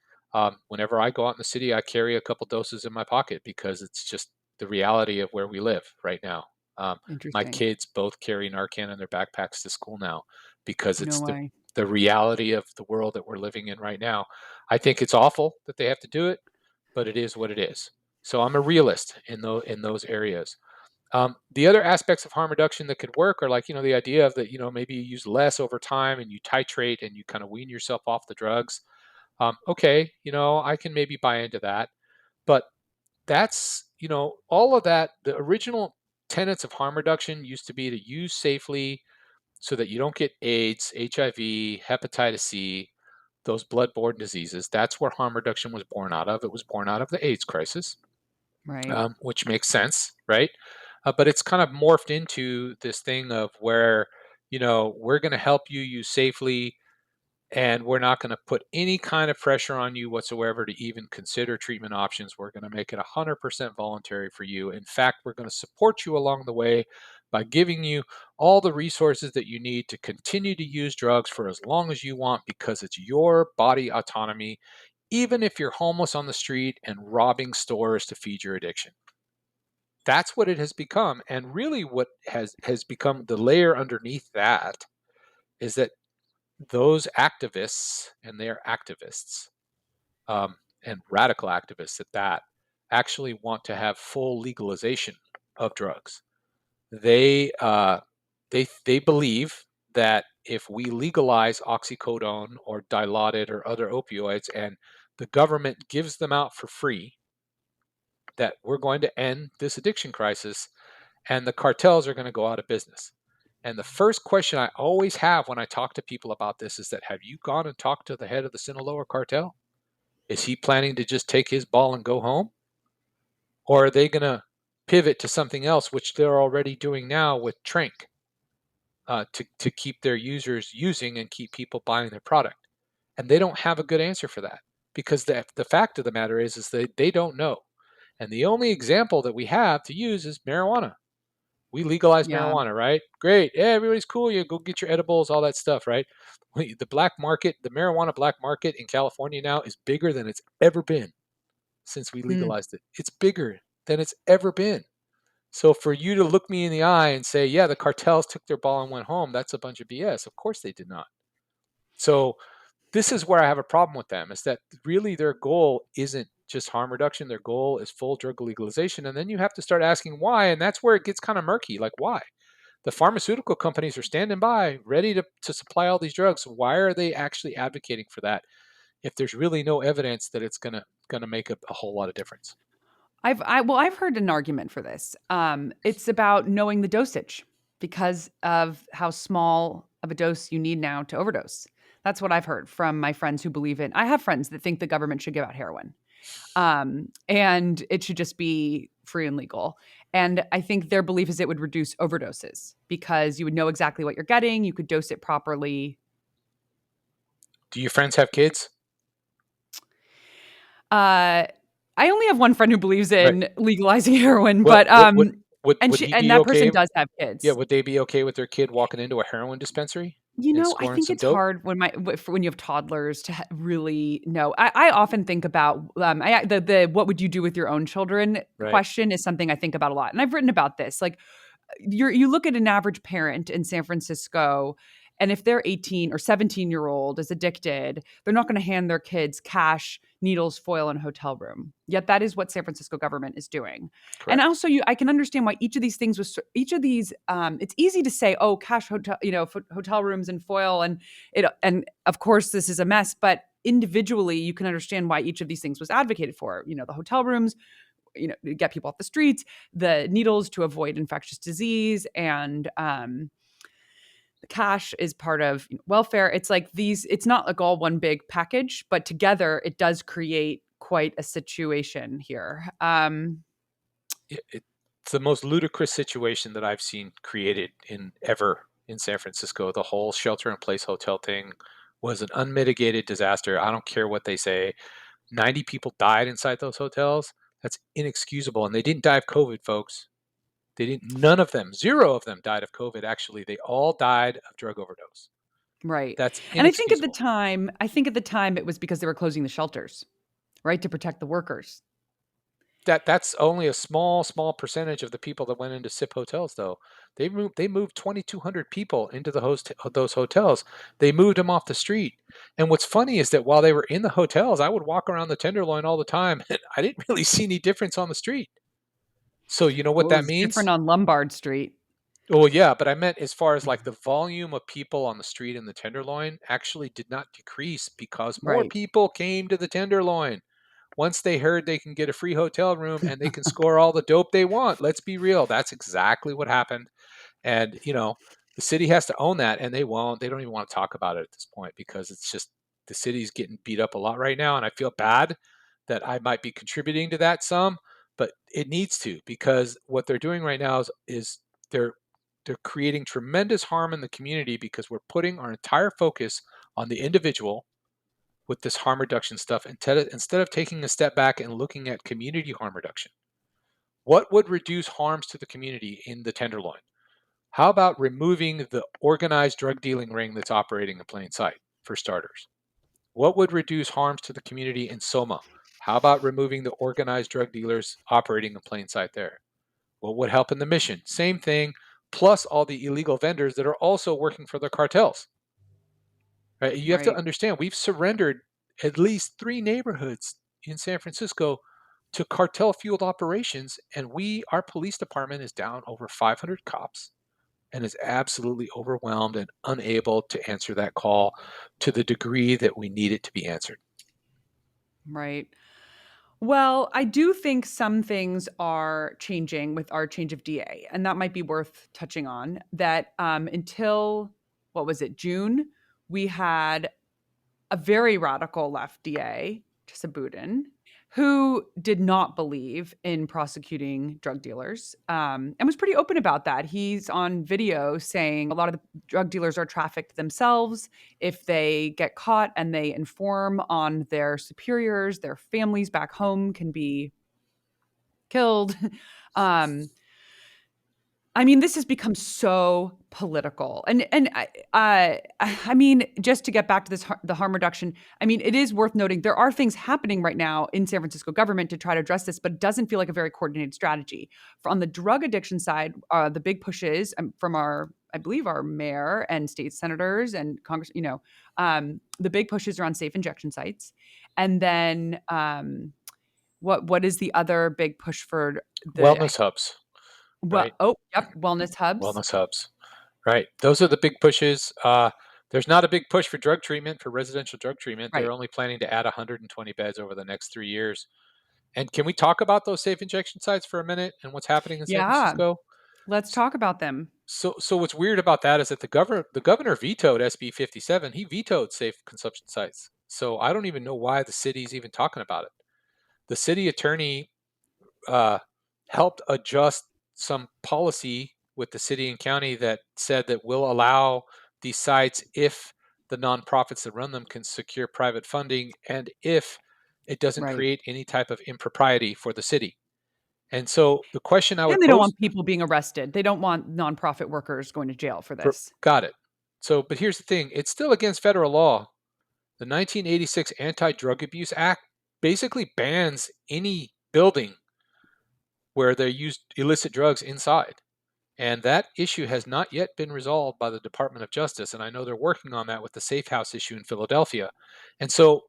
[SPEAKER 2] whenever I go out in the city, I carry a couple doses in my pocket because it's just the reality of where we live right now. Um, my
[SPEAKER 1] Interesting.
[SPEAKER 2] kids both carry Narcan in their backpacks to school now because
[SPEAKER 1] No way.
[SPEAKER 2] the reality of the world that we're living in right now. I think it's awful that they have to do it, but it is what it is. So I'm a realist in those areas. The other aspects of harm reduction that could work are like, the idea of that, maybe you use less over time and you titrate and you kind of wean yourself off the drugs. Okay, I can maybe buy into that. But that's, all of that, the original tenets of harm reduction used to be to use safely so that you don't get AIDS, HIV, hepatitis C, those bloodborne diseases. That's where harm reduction was born out of. It was born out of the AIDS crisis,
[SPEAKER 1] Right.
[SPEAKER 2] which makes sense, right? But it's kind of morphed into this thing of where, we're going to help you use safely, and we're not going to put any kind of pressure on you whatsoever to even consider treatment options. We're going to make it 100% voluntary for you. In fact, we're going to support you along the way by giving you all the resources that you need to continue to use drugs for as long as you want, because it's your body autonomy, even if you're homeless on the street and robbing stores to feed your addiction. That's what it has become. And really what has become the layer underneath that is that those activists, and they're activists, um, and radical activists at that, actually want to have full legalization of drugs. They believe that if we legalize oxycodone or Dilaudid or other opioids, and the government gives them out for free, that we're going to end this addiction crisis, and the cartels are going to go out of business. And the first question I always have when I talk to people about this is that, have you gone and talked to the head of the Sinaloa cartel? Is he planning to just take his ball and go home? Or are they going to pivot to something else, which they're already doing now with Trank, to keep their users using and keep people buying their product? And they don't have a good answer for that, because the fact of the matter is they don't know. And the only example that we have to use is marijuana. We legalized
[SPEAKER 1] Yeah.
[SPEAKER 2] marijuana, right? Great. Yeah, everybody's cool. You go get your edibles, all that stuff, right? The black market, the marijuana black market in California now is bigger than it's ever been since we
[SPEAKER 1] Mm.
[SPEAKER 2] legalized it. It's bigger than it's ever been. So for you to look me in the eye and say, yeah, the cartels took their ball and went home, that's a bunch of BS. Of course they did not. So this is where I have a problem with them, is that really their goal isn't just harm reduction. Their goal is full drug legalization. And then you have to start asking why. And that's where it gets kind of murky. Like, why? The pharmaceutical companies are standing by, ready to supply all these drugs. Why are they actually advocating for that if there's really no evidence that it's gonna make a whole lot of difference?
[SPEAKER 1] I've heard an argument for this. It's about knowing the dosage because of how small of a dose you need now to overdose. That's what I've heard from my friends who believe in. I have friends that think the government should give out heroin, and it should just be free and legal. And I think their belief is it would reduce overdoses because you would know exactly what you're getting. You could dose it properly.
[SPEAKER 2] Do your friends have kids?
[SPEAKER 1] Uh, I only have one friend who believes
[SPEAKER 2] Right.
[SPEAKER 1] in legalizing heroin,
[SPEAKER 2] Well,
[SPEAKER 1] but
[SPEAKER 2] would he
[SPEAKER 1] and
[SPEAKER 2] be
[SPEAKER 1] that person
[SPEAKER 2] okay?
[SPEAKER 1] does have
[SPEAKER 2] Yeah,
[SPEAKER 1] kids.
[SPEAKER 2] would they be okay with their kid walking into a heroin dispensary
[SPEAKER 1] You
[SPEAKER 2] and
[SPEAKER 1] know, I
[SPEAKER 2] scoring
[SPEAKER 1] think
[SPEAKER 2] some
[SPEAKER 1] it's
[SPEAKER 2] dope?
[SPEAKER 1] hard when when you have toddlers to really know. I often think about the what would you do with your own children
[SPEAKER 2] Right.
[SPEAKER 1] question is something I think about a lot, and I've written about this. Like you look at an average parent in San Francisco, and if their 18 or 17-year-old is addicted, they're not going to hand their kids cash, needles, foil, and a hotel room. Yet that is what San Francisco government is doing. And
[SPEAKER 2] Correct.
[SPEAKER 1] also, I can understand why each of these things was each of these. It's easy to say, oh, cash, hotel, hotel rooms and foil, and of course this is a mess, but individually you can understand why each of these things was advocated for. The hotel rooms, get people off the streets, the needles to avoid infectious disease, and the cash is part of welfare. It's like these, it's not like all one big package, but together it does create quite a situation here.
[SPEAKER 2] It's the most ludicrous situation that I've seen created in ever in San Francisco. The whole shelter in place hotel thing was an unmitigated disaster. I don't care what they say. 90 people died inside those hotels. That's inexcusable. And they didn't die of COVID, folks. They didn't, none of them, zero of them died of COVID, actually. They all died of drug overdose.
[SPEAKER 1] Right.
[SPEAKER 2] That's
[SPEAKER 1] And
[SPEAKER 2] inexcusable.
[SPEAKER 1] I think at the time it was because they were closing the shelters, right, to protect the workers.
[SPEAKER 2] that's only a small percentage of the people that went into SIP hotels, though. They moved 2,200 people into those hotels. They moved them off the street. And what's funny is that while they were in the hotels, I would walk around the Tenderloin all the time, and I didn't really see any difference on the street. So you know what
[SPEAKER 1] Well, it
[SPEAKER 2] that
[SPEAKER 1] was different
[SPEAKER 2] means?
[SPEAKER 1] on Lombard Street.
[SPEAKER 2] Well, yeah, but I meant as far as like the volume of people on the street in the Tenderloin actually did not decrease because more
[SPEAKER 1] Right.
[SPEAKER 2] people came to the Tenderloin. Once they heard they can get a free hotel room and they can score all the dope they want. Let's be real. That's exactly what happened. And, the city has to own that, and they won't. They don't even want to talk about it at this point because it's just the city's getting beat up a lot right now. And I feel bad that I might be contributing to that some, but it needs to, because what they're doing right now is they're they're creating tremendous harm in the community because we're putting our entire focus on the individual with this harm reduction stuff instead of taking a step back and looking at community harm reduction. What would reduce harms to the community in the Tenderloin? How about removing the organized drug dealing ring that's operating in plain sight, for starters? What would reduce harms to the community in Soma? How about removing the organized drug dealers operating in plain sight there? What would help in the mission? Same thing, plus all the illegal vendors that are also working for the cartels. Right? You have to
[SPEAKER 1] Right.
[SPEAKER 2] understand, we've surrendered at least 3 neighborhoods in San Francisco to cartel fueled operations, and our police department is down over 500 cops and is absolutely overwhelmed and unable to answer that call to the degree that we need it to be answered.
[SPEAKER 1] Right. Well, I do think some things are changing with our change of DA, and that might be worth touching on. That until what was it, June, we had a very radical left DA, Chisabudin, who did not believe in prosecuting drug dealers, and was pretty open about that. He's on video saying a lot of the drug dealers are trafficked themselves. If they get caught and they inform on their superiors, their families back home can be killed. Um, I mean, this has become so political, and I mean, just to get back to the harm reduction. I mean, it is worth noting there are things happening right now in San Francisco government to try to address this, but it doesn't feel like a very coordinated strategy. For on the drug addiction side, the big pushes from I believe, our mayor and state senators and Congress. The big pushes are on safe injection sites, and then what is the other big push for the
[SPEAKER 2] Wellness hubs,
[SPEAKER 1] well,
[SPEAKER 2] right?
[SPEAKER 1] oh, yep, wellness hubs.
[SPEAKER 2] Wellness hubs, right? Those are the big pushes. There's not a big push for drug treatment, for residential drug treatment. They're
[SPEAKER 1] Right.
[SPEAKER 2] only planning to add 120 beds over the next 3 years. And can we talk about those safe injection sites for a minute and what's happening in San
[SPEAKER 1] Yeah,
[SPEAKER 2] Francisco?
[SPEAKER 1] let's talk about them.
[SPEAKER 2] So what's weird about that is that the governor vetoed SB 57. He vetoed safe consumption sites. So I don't even know why the city's even talking about it. The city attorney uh, helped adjust some policy with the city and county that said that we'll allow these sites if the nonprofits that run them can secure private funding and if it doesn't
[SPEAKER 1] Right.
[SPEAKER 2] create any type of impropriety for the city. And so the question I
[SPEAKER 1] And
[SPEAKER 2] would
[SPEAKER 1] they don't
[SPEAKER 2] pose
[SPEAKER 1] want people being arrested. They don't want nonprofit workers going to jail for
[SPEAKER 2] for
[SPEAKER 1] this.
[SPEAKER 2] got it. So, but here's the thing: it's still against federal law. The 1986 Anti-Drug Abuse Act basically bans any building where they use illicit drugs inside. And that issue has not yet been resolved by the Department of Justice. And I know they're working on that with the Safe House issue in Philadelphia. And so,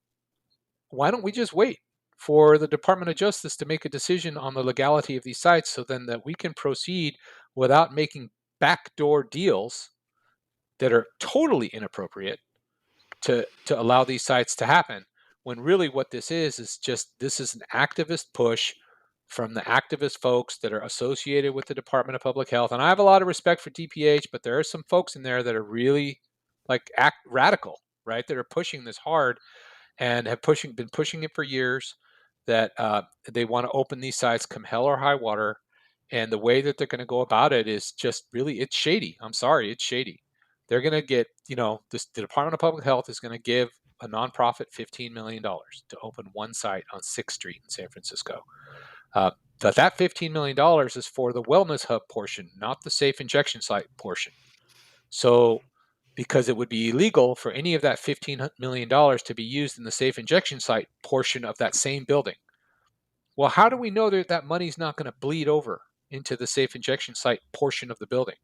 [SPEAKER 2] why don't we just wait for the Department of Justice to make a decision on the legality of these sites so then that we can proceed without making backdoor deals that are totally inappropriate to allow these sites to happen, when really what this is just this is an activist push from the activist folks that are associated with the Department of Public Health. And I have a lot of respect for DPH, but there are some folks in there that are really like act radical, right, that are pushing this hard and have been pushing it for years, that they want to open these sites come hell or high water. And the way that they're going to go about it is just really, it's shady. I'm sorry, it's shady. They're going to get, the Department of Public Health is going to give a nonprofit $15 million to open one site on 6th Street in San Francisco. Uh, but that $15 million is for the wellness hub portion, not the safe injection site portion. So, because it would be illegal for any of that $15 million to be used in the safe injection site portion of that same building. Well, how do we know that that money's not going to bleed over into the safe injection site portion of the building?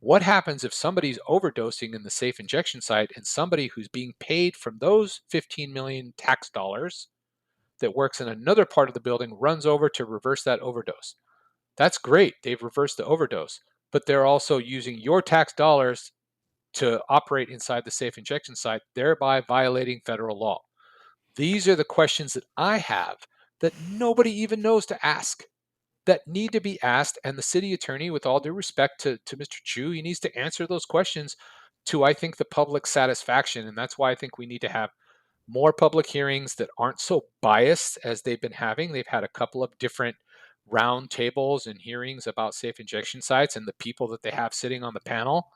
[SPEAKER 2] What happens if somebody's overdosing in the safe injection site and somebody who's being paid from those 15 million tax dollars that works in another part of the building runs over to reverse that overdose? That's great. They've reversed the overdose, but they're also using your tax dollars to operate inside the safe injection site, thereby violating federal law. These are the questions that I have that nobody even knows to ask, that need to be asked. And the city attorney, with all due respect to Mr. Chu, he needs to answer those questions to, I think, the public satisfaction. And that's why I think we need to have more public hearings that aren't so biased as they've been having. They've had a couple of different round tables and hearings about safe injection sites, and the people that they have sitting on the panel,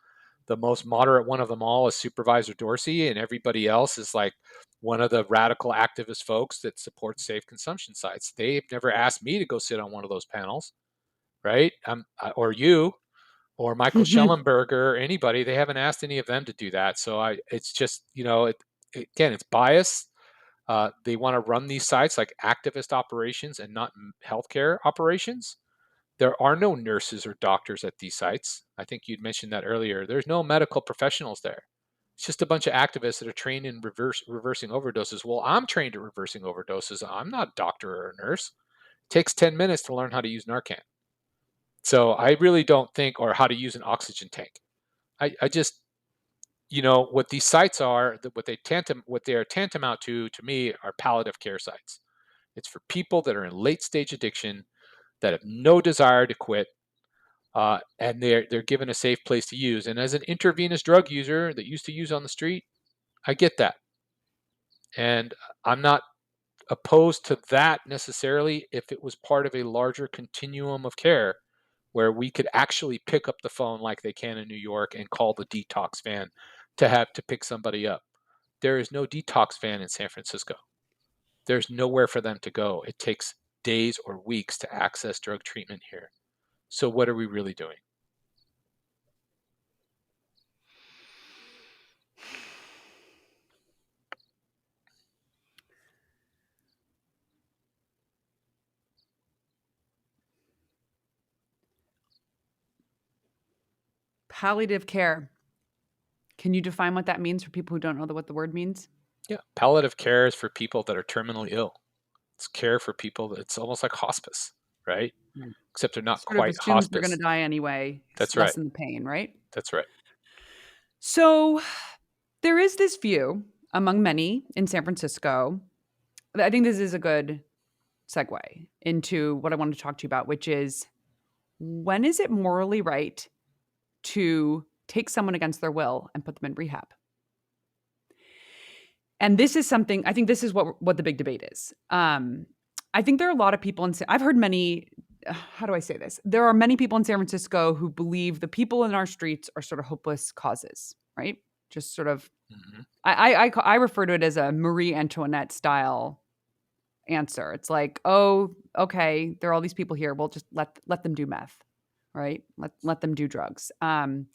[SPEAKER 2] the most moderate one of them all is Supervisor Dorsey, and everybody else is like one of the radical activist folks that supports safe consumption sites. They've never asked me to go sit on one of those panels, right? Or you, or Michael Schellenberger, or anybody. They haven't asked any of them to do that. So it's just, again, it's bias. They want to run these sites like activist operations and not healthcare operations. There are no nurses or doctors at these sites. I think you'd mentioned that earlier. There's no medical professionals there. It's just a bunch of activists that are trained in reversing overdoses. Well, I'm trained at reversing overdoses. I'm not a doctor or a nurse. It takes 10 minutes to learn how to use Narcan. So I really don't think, or how to use an oxygen tank. I just, what these sites are, what they are tantamount to me, are palliative care sites. It's for people that are in late stage addiction that have no desire to quit, and they're given a safe place to use. And as an intravenous drug user that used to use on the street, I get that, and I'm not opposed to that necessarily if it was part of a larger continuum of care where we could actually pick up the phone like they can in New York and call the detox van to have to pick somebody up. There is no detox van in San Francisco. There's nowhere for them to go. It takes days or weeks to access drug treatment here. So what are we really doing?
[SPEAKER 1] Palliative care. Can you define what that means for people who don't know what the word means?
[SPEAKER 2] Yeah, palliative care is for people that are terminally ill. It's care for people. It's almost like hospice, right?
[SPEAKER 1] Right.
[SPEAKER 2] Except they're not
[SPEAKER 1] Sort of
[SPEAKER 2] quite
[SPEAKER 1] assumes they're going to
[SPEAKER 2] hospice.
[SPEAKER 1] die anyway,
[SPEAKER 2] That's right.
[SPEAKER 1] lessen the pain, right?
[SPEAKER 2] That's right.
[SPEAKER 1] So there is this view among many in San Francisco. I think this is a good segue into what I wanted to talk to you about, which is, when is it morally right to take someone against their will and put them in rehab? And this is something, I think this is what the big debate is. I think there are a lot of people I've heard many, how do I say this? There are many people in San Francisco who believe the people in our streets are sort of hopeless causes, right? Just sort of,
[SPEAKER 2] Hmm.
[SPEAKER 1] I refer to it as a Marie Antoinette style answer. It's like, oh, okay, there are all these people here. We'll just let them do meth, right? Let them do drugs. And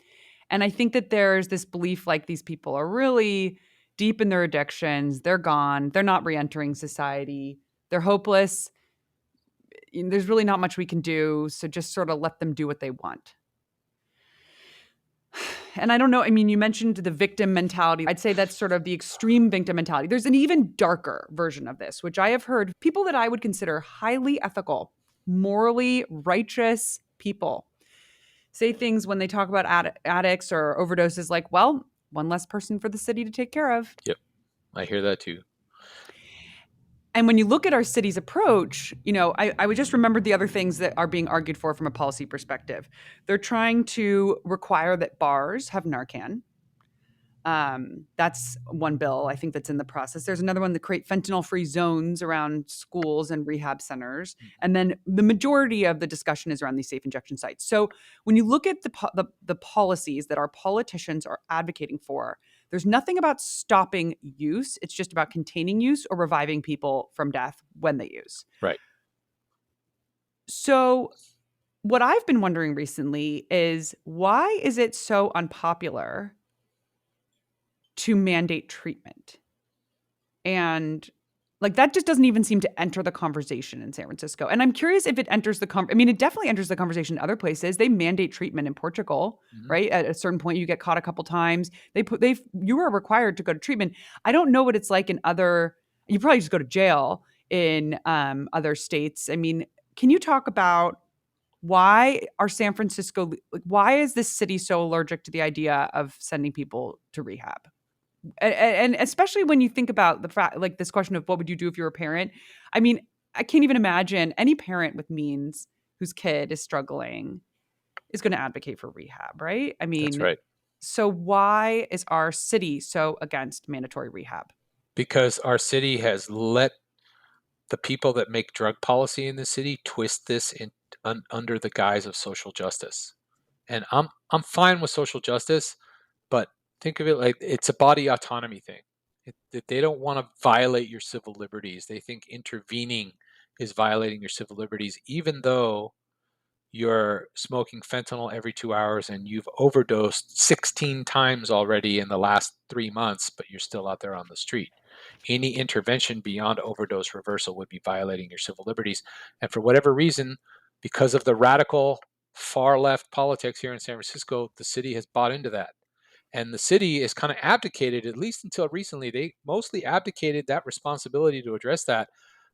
[SPEAKER 1] I think that there's this belief like these people are really deep in their addictions. They're gone. They're not reentering society. They're hopeless. There's really not much we can do. So just sort of let them do what they want. And I don't know. I mean, you mentioned the victim mentality. I'd say that's sort of the extreme victim mentality. There's an even darker version of this, which I have heard people that I would consider highly ethical, morally righteous people say things when they talk about addicts or overdoses like, well, one less person for the city to take care of.
[SPEAKER 2] Yep. I hear that too.
[SPEAKER 1] And when you look at our city's approach, I would just remember the other things that are being argued for from a policy perspective. They're trying to require that bars have Narcan. That's one bill I think that's in the process. There's another one to create fentanyl-free zones around schools and rehab centers, and then the majority of the discussion is around these safe injection sites. So when you look at the policies that our politicians are advocating for, there's nothing about stopping use. It's just about containing use or reviving people from death when they use.
[SPEAKER 2] Right.
[SPEAKER 1] So what I've been wondering recently is, why is it so unpopular to mandate treatment? And Like that just doesn't even seem to enter the conversation in San Francisco. And I'm curious if it enters I mean, it definitely enters the conversation in other places. They mandate treatment in Portugal,
[SPEAKER 2] Mhm.
[SPEAKER 1] right? At a certain point, you get caught a couple times. You are required to go to treatment. I don't know what it's like in other. You probably just go to jail in other states. I mean, can you talk about why are San Francisco like why is this city so allergic to the idea of sending people to rehab? And especially when you think about the fact like this question of what would you do if you were a parent. I mean, I can't even imagine any parent with means whose kid is struggling is going to advocate for rehab, right? I
[SPEAKER 2] That's
[SPEAKER 1] mean,
[SPEAKER 2] right.
[SPEAKER 1] so why is our city so against mandatory rehab?
[SPEAKER 2] Because our city has let the people that make drug policy in the city twist this under the guise of social justice. And I'm fine with social justice, but think of it like it's a body autonomy thing. They don't want to violate your civil liberties. They think intervening is violating your civil liberties, even though you're smoking fentanyl every 2 hours and you've overdosed 16 times already in the last 3 months, but you're still out there on the street. Any intervention beyond overdose reversal would be violating your civil liberties. And for whatever reason, because of the radical far left politics here in San Francisco, the city has bought into that. And the city is kind of abdicated, at least until recently, they mostly abdicated that responsibility to address that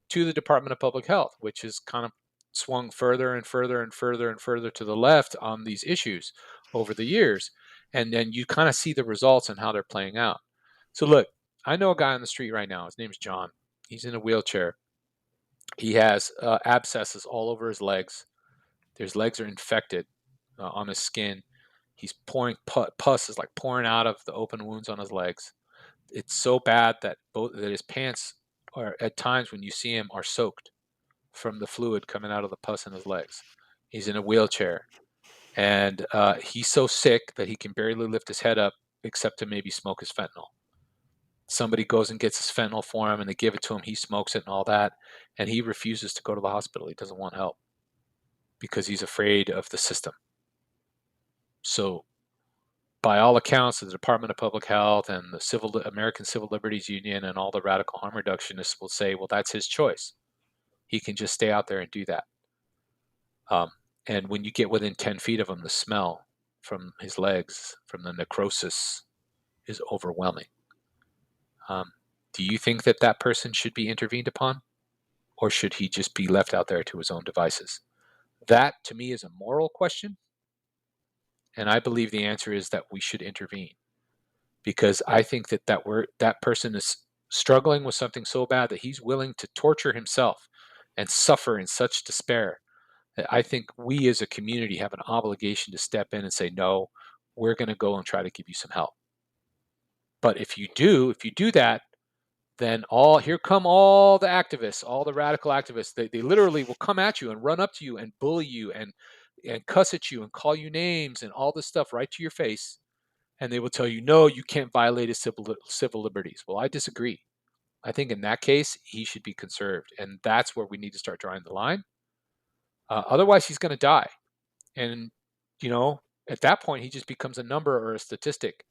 [SPEAKER 2] to the Department of Public Health, which has kind of swung further and further and further and further to the left on these issues over the years. And then you kind of see the results and how they're playing out. So, look, I know a guy on the street right now. His name's John. He's in a wheelchair. He has abscesses all over his legs. His legs are infected on his skin. He's pouring pus is like pouring out of the open wounds on his legs. It's so bad that his pants are at times when you see him are soaked from the fluid coming out of the pus in his legs. He's in a wheelchair, and he's so sick that he can barely lift his head up except to maybe smoke his fentanyl. Somebody goes and gets his fentanyl for him, and they give it to him. He smokes it and all that, and he refuses to go to the hospital. He doesn't want help because he's afraid of the system. So, by all accounts, the Department of Public Health and the American Civil Liberties Union and all the radical harm reductionists will say, well, that's his choice. He can just stay out there and do that. Um, and when you get within 10 feet of him, the smell from his legs, from the necrosis, is overwhelming. Do you think that that person should be intervened upon, or should he just be left out there to his own devices? That, to me, is a moral question. And I believe the answer is that we should intervene because I think that person is struggling with something so bad that he's willing to torture himself and suffer in such despair. I think we as a community have an obligation to step in and say, no, we're going to go and try to give you some help. But if you do that, then here come all the activists, all the radical activists. They literally will come at you and run up to you and bully you and cuss at you and call you names and all this stuff right to your face. And they will tell you, no, you can't violate his civil liberties. Well, I disagree. I think in that case, he should be conserved. And that's where we need to start drawing the line. Otherwise, he's going to die. And, you know, at that point, he just becomes a number or a statistic.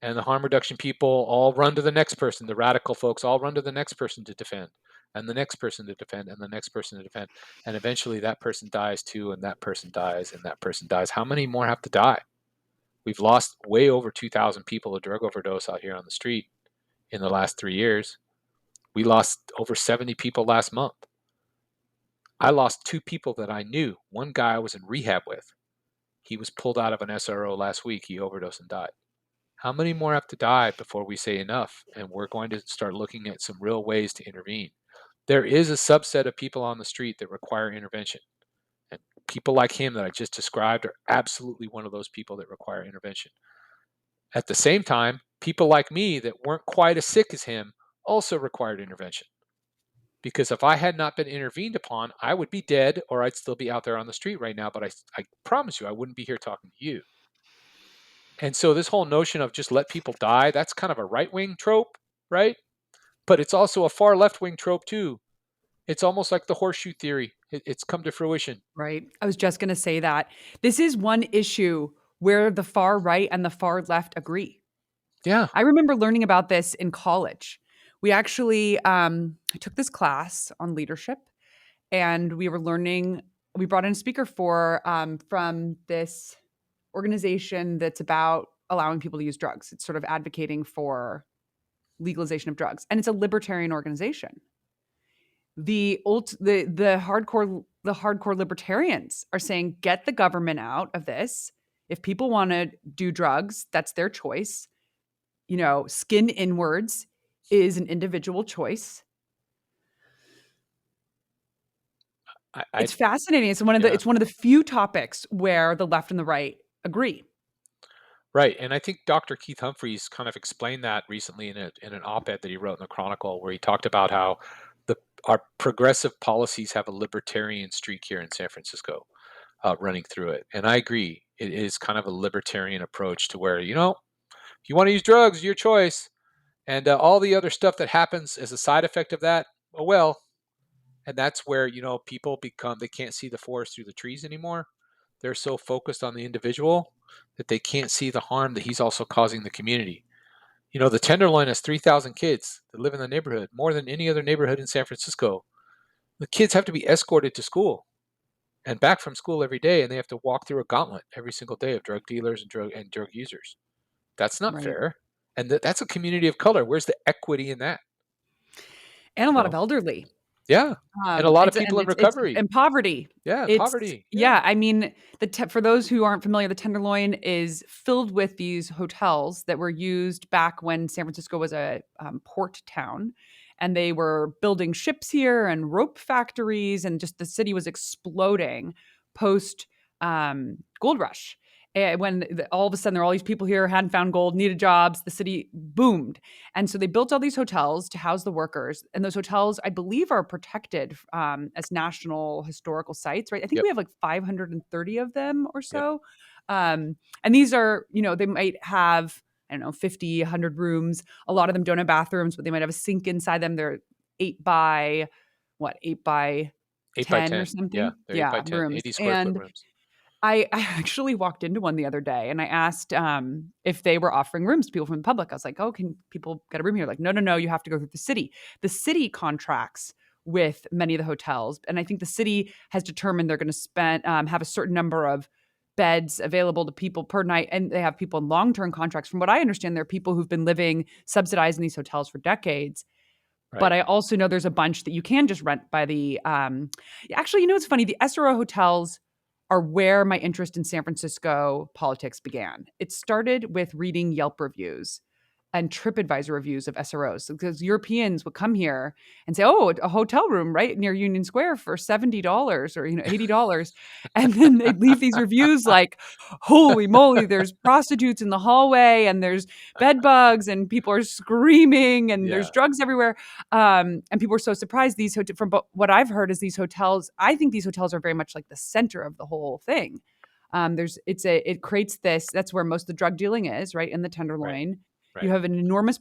[SPEAKER 2] And the harm reduction people all run to the next person. The radical folks all run to the next person to defend, and the next person to defend, and the next person to defend. And eventually that person dies too, and that person dies, and that person dies. How many more have to die? We've lost way over 2,000 people to drug overdose out here on the street in the last 3 years. We lost over 70 people last month. I lost two people that I knew. One guy I was in rehab with. He was pulled out of an SRO last week. He overdosed and died. How many more have to die before we say enough? And we're going to start looking at some real ways to intervene. There is a subset of people on the street that require intervention. And people like him that I just described are absolutely one of those people that require intervention. At the same time, people like me that weren't quite as sick as him also required intervention. Because if I had not been intervened upon, I would be dead or I'd still be out there on the street right now. But I promise you, I wouldn't be here talking to you. And so this whole notion of just let people die, that's kind of a right-wing trope, right? But it's also a far left-wing trope too. It's almost like the horseshoe theory. It's come to fruition.
[SPEAKER 1] Right. I was just going to say that. This is one issue where the far right and the far left agree.
[SPEAKER 2] Yeah.
[SPEAKER 1] I remember learning about this in college We actually took this class on leadership, and we were learning. We brought in a speaker for from this organization that's about allowing people to use drugs. It's sort of advocating for legalization of drugs, and it's a libertarian organization. The hardcore libertarians are saying get the government out of this. If people want to do drugs, that's their choice. Skin inwards is an individual choice.
[SPEAKER 2] I
[SPEAKER 1] It's fascinating. It's one of the
[SPEAKER 2] yeah.
[SPEAKER 1] it's one of the few topics where the left and the right agree.
[SPEAKER 2] Right, and I think Dr. Keith Humphreys kind of explained that recently in an op-ed that he wrote in the Chronicle, where he talked about how the our progressive policies have a libertarian streak here in San Francisco, running through it. And I agree, it is kind of a libertarian approach to where if you want to use drugs, your choice, and all the other stuff that happens as a side effect of that, oh well. And that's where people become they can't see the forest through the trees anymore. They're so focused on the individual that they can't see the harm that he's also causing the community. The Tenderloin has 3,000 kids that live in the neighborhood, more than any other neighborhood in San Francisco. The kids have to be escorted to school and back from school every day, and they have to walk through a gauntlet every single day of drug dealers and drug users. That's not
[SPEAKER 1] Right.
[SPEAKER 2] fair. And that's a community of color. Where's the equity in that?
[SPEAKER 1] And a
[SPEAKER 2] You
[SPEAKER 1] lot of
[SPEAKER 2] know?
[SPEAKER 1] elderly.
[SPEAKER 2] Yeah. And a lot of
[SPEAKER 1] It's
[SPEAKER 2] people
[SPEAKER 1] and
[SPEAKER 2] in
[SPEAKER 1] it's
[SPEAKER 2] recovery.
[SPEAKER 1] in poverty.
[SPEAKER 2] Yeah,
[SPEAKER 1] It's
[SPEAKER 2] poverty. Yeah.
[SPEAKER 1] yeah, I mean, for those who aren't familiar, the Tenderloin is filled with these hotels that were used back when San Francisco was a port town, and they were building ships here and rope factories, and just the city was exploding post gold rush. And when all of a sudden there were all these people here hadn't found gold, needed jobs, the city boomed, and so they built all these hotels to house the workers. And those hotels, I believe, are protected as national historical sites, right? I think
[SPEAKER 2] Yep.
[SPEAKER 1] we have like 530 of them or
[SPEAKER 2] Yep.
[SPEAKER 1] so. And these are, they might have, I don't know, 50, 100 rooms. A lot of them don't have bathrooms, but they might have a sink inside them. They're 8 by
[SPEAKER 2] 8 by
[SPEAKER 1] 10 or
[SPEAKER 2] 10. Yeah.
[SPEAKER 1] something.
[SPEAKER 2] They're 8 by
[SPEAKER 1] Yeah,
[SPEAKER 2] 10,
[SPEAKER 1] rooms.
[SPEAKER 2] 80 square foot
[SPEAKER 1] And
[SPEAKER 2] rooms.
[SPEAKER 1] I actually walked into one the other day and I asked if they were offering rooms to people from the public. I was like, "Oh, can people get a room here?" Like, "No, no, no, you have to go through the city." The city contracts with many of the hotels, and I think the city has determined they're going to have a certain number of beds available to people per night, and they have people in long-term contracts. From what I understand, there are people who've been living subsidized in these hotels for decades. But
[SPEAKER 2] Right.
[SPEAKER 1] I also know there's a bunch that you can just rent by the actually, it's funny, the SRO hotels are where my interest in San Francisco politics began. It started with reading Yelp reviews and TripAdvisor reviews of SROs because Europeans would come here and say, "Oh, a hotel room right near Union Square for $70 or $80," and then they'd leave these reviews like, "Holy moly, there's prostitutes in the hallway and there's bed bugs and people are screaming and there's
[SPEAKER 2] Yeah.
[SPEAKER 1] drugs everywhere." And people are so surprised. From what I've heard, is these hotels. I think these hotels are very much like the center of the whole thing. It creates this. That's where most of the drug dealing is, right in the
[SPEAKER 2] Right.
[SPEAKER 1] Tenderloin. You
[SPEAKER 2] Right.
[SPEAKER 1] have an enormous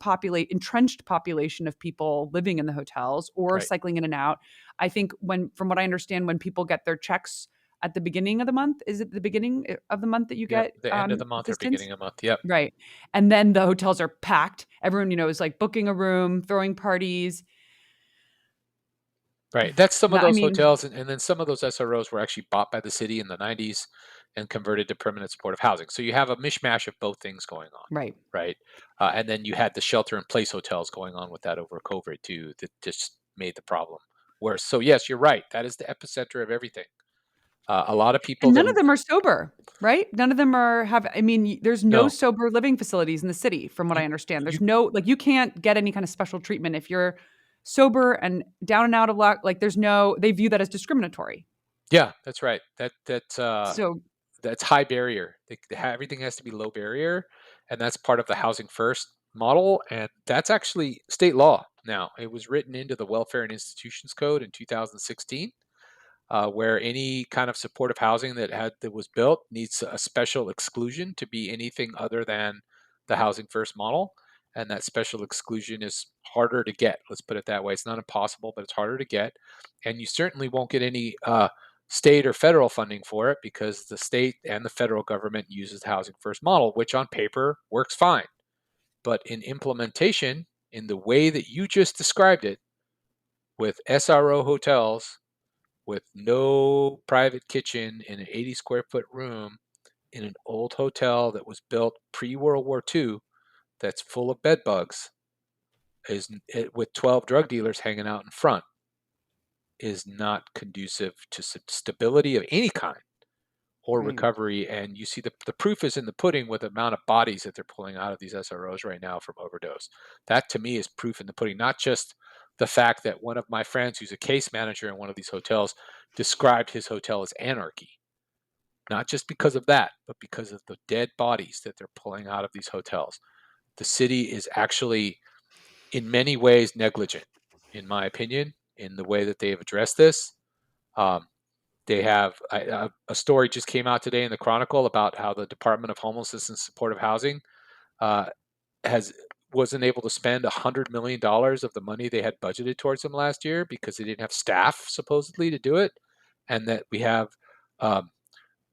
[SPEAKER 1] entrenched population of people living in the hotels or
[SPEAKER 2] Right.
[SPEAKER 1] cycling in and out. I think from what I understand, when people get their checks at the beginning of the month, is it the beginning of the month that you
[SPEAKER 2] Yep.
[SPEAKER 1] get
[SPEAKER 2] The end of the month or
[SPEAKER 1] assistance?
[SPEAKER 2] beginning of the month. Yep.
[SPEAKER 1] Right. And then the hotels are packed. Everyone, is like booking a room, throwing parties.
[SPEAKER 2] Right. That's some of
[SPEAKER 1] I
[SPEAKER 2] those
[SPEAKER 1] mean,
[SPEAKER 2] hotels, and then some of those SROs were actually bought by the city in the 90s and converted to permanent supportive housing. So you have a mishmash of both things going on,
[SPEAKER 1] right.
[SPEAKER 2] right? And then you had the shelter in place hotels going on with that over COVID too, that just made the problem worse. So yes, you're right. That is the epicenter of everything. A lot of people
[SPEAKER 1] And
[SPEAKER 2] that
[SPEAKER 1] none of them are sober, right? None of them I mean, there's no
[SPEAKER 2] no,
[SPEAKER 1] sober living facilities in the city from what
[SPEAKER 2] you
[SPEAKER 1] I understand.
[SPEAKER 2] you
[SPEAKER 1] There's no like you can't get any kind of special treatment if you're sober and down and out of luck. Like they view that as discriminatory.
[SPEAKER 2] yeah, that's right.
[SPEAKER 1] So
[SPEAKER 2] That's high barrier. Everything has to be low barrier, and that's part of the housing first model. And that's actually state law now. It was written into the Welfare and Institutions Code in 2016, where any kind of supportive housing that was built needs a special exclusion to be anything other than the housing first model. And that special exclusion is harder to get. Let's put it that way. It's not impossible, but it's harder to get. And you certainly won't get any state or federal funding for it because the state and the federal government uses the housing first model, which on paper works fine. But in implementation, in the way that you just described it, with SRO hotels, with no private kitchen in an 80 square foot room in an old hotel that was built pre World War II, that's full of bed bugs, with 12 drug dealers hanging out in front, is not conducive to stability of any kind or
[SPEAKER 1] Right.
[SPEAKER 2] recovery. And you see the proof is in the pudding with the amount of bodies that they're pulling out of these SROs right now from overdose. That to me is proof in the pudding, not just the fact that one of my friends who's a case manager in one of these hotels described his hotel as anarchy. Not just because of that, but because of the dead bodies that they're pulling out of these hotels. The city is actually, in many ways, negligent, in my opinion, in the way that they have addressed this. Um, they have a story just came out today in the Chronicle about how the Department of Homelessness and Supportive Housing uh, has wasn't able to spend $100 million of the money they had budgeted towards them last year because they didn't have staff supposedly to do it, and that we have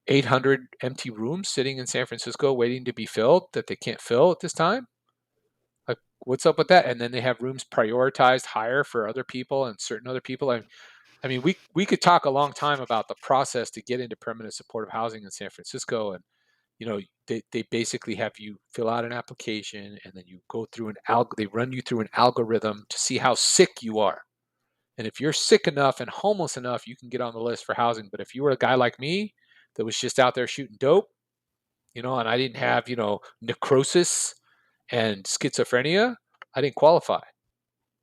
[SPEAKER 2] 800 empty rooms sitting in San Francisco waiting to be filled that they can't fill at this time. Like, what's up with that? And then they have rooms prioritized higher for other people and certain other people. I mean, we could talk a long time about the process to get into permanent supportive housing in San Francisco, and they basically have you fill out an application, and then you go through they run you through an algorithm to see how sick you are. And if you're sick enough and homeless enough, you can get on the list for housing. But if you were a guy like me that was just out there shooting dope, and I didn't have, necrosis and schizophrenia, I didn't qualify.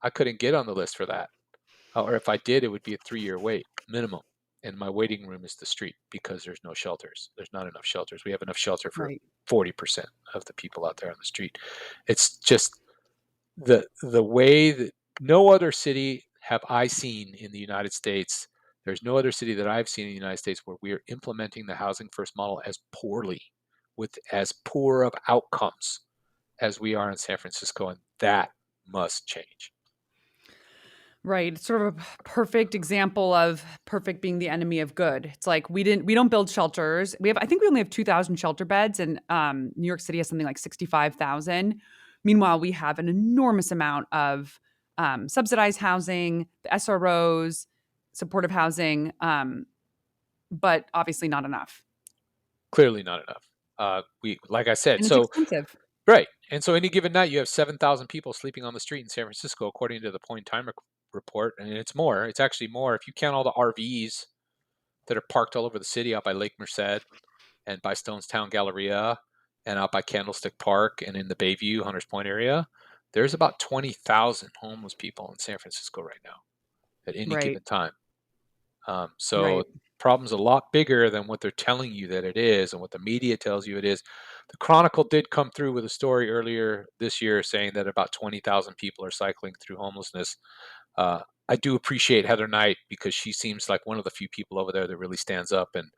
[SPEAKER 2] I couldn't get on the list for that. Or if I did, it would be a 3-year wait minimum. And my waiting room is the street because there's no shelters. There's not enough shelters. We have enough shelter for
[SPEAKER 1] Right.
[SPEAKER 2] 40% of the people out there on the street. It's just the way that no other city have I seen in the United States. There's no other city that I've seen in the United States where we are implementing the housing first model as poorly, with as poor of outcomes as we are in San Francisco, and that must change.
[SPEAKER 1] Right. It's sort of a perfect example of perfect being the enemy of good. It's like we don't build shelters. I think we only have 2,000 shelter beds, and New York City has something like 65,000. Meanwhile, we have an enormous amount of subsidized housing, the SROs, supportive housing, but obviously not enough.
[SPEAKER 2] Clearly not enough. We, like I said,
[SPEAKER 1] And it's
[SPEAKER 2] so
[SPEAKER 1] expensive.
[SPEAKER 2] right, and so any given night you have 7,000 people sleeping on the street in San Francisco, according to the Point in Time report, and it's more. It's actually more if you count all the RVs that are parked all over the city, out by Lake Merced and by Stonestown Galleria, and out by Candlestick Park and in the Bayview Hunters Point area. There's about 20,000 homeless people in San Francisco right now at any
[SPEAKER 1] Right.
[SPEAKER 2] given time. So
[SPEAKER 1] Right.
[SPEAKER 2] problem's a lot bigger than what they're telling you that it is and what the media tells you it is. The Chronicle did come through with a story earlier this year saying that about 20,000 people are cycling through homelessness. I do appreciate Heather Knight because she seems like one of the few people over there that really stands up and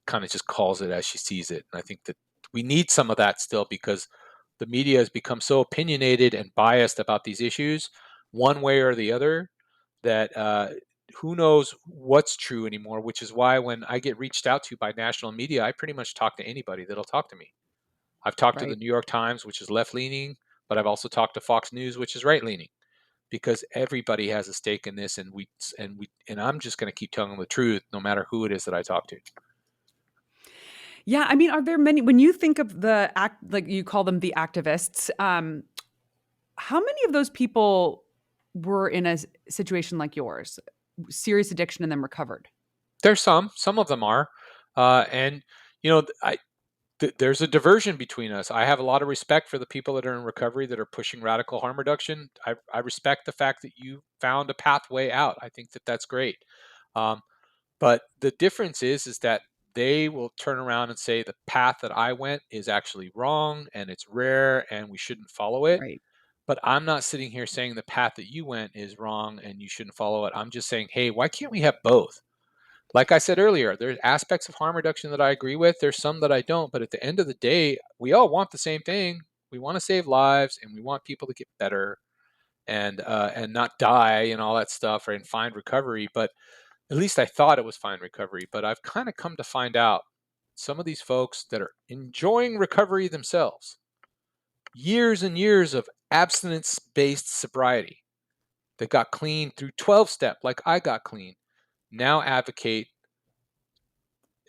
[SPEAKER 2] kind of just calls it as she sees it. And I think that we need some of that still because the media has become so opinionated and biased about these issues, one way or the other, that who knows what's true anymore, which is why when I get reached out to by national media, I pretty much talk to anybody that'll talk to me. I've talked to the
[SPEAKER 1] Right.
[SPEAKER 2] New York Times, which is left leaning, but I've also talked to Fox News, which is right leaning, because everybody has a stake in this, and I'm just going to keep telling them the truth, no matter who it is that I talk to.
[SPEAKER 1] Yeah, I mean, are there many when you think of the act like you call them the activists, how many of those people were in a situation like yours? Serious addiction and then recovered?
[SPEAKER 2] There's some of them are, and I there's a diversion between us. I have a lot of respect for the people that are in recovery that are pushing radical harm reduction. I respect the fact that you found a pathway out. I think that that's great. Um, but the difference is that they will turn around and say the path that I went is actually wrong and it's rare and we shouldn't follow it.
[SPEAKER 1] Right.
[SPEAKER 2] But I'm not sitting here saying the path that you went is wrong and you shouldn't follow it. I'm just saying, hey, why can't we have both? Like I said earlier, there's aspects of harm reduction that I agree with. There's some that I don't. But at the end of the day, we all want the same thing. We want to save lives, and we want people to get better and not die and all that stuff, right, and find recovery. But at least I thought it was find recovery. But I've kind of come to find out some of these folks that are enjoying recovery themselves years and years of abstinence-based sobriety that got clean through 12-step, like I got clean, now advocate,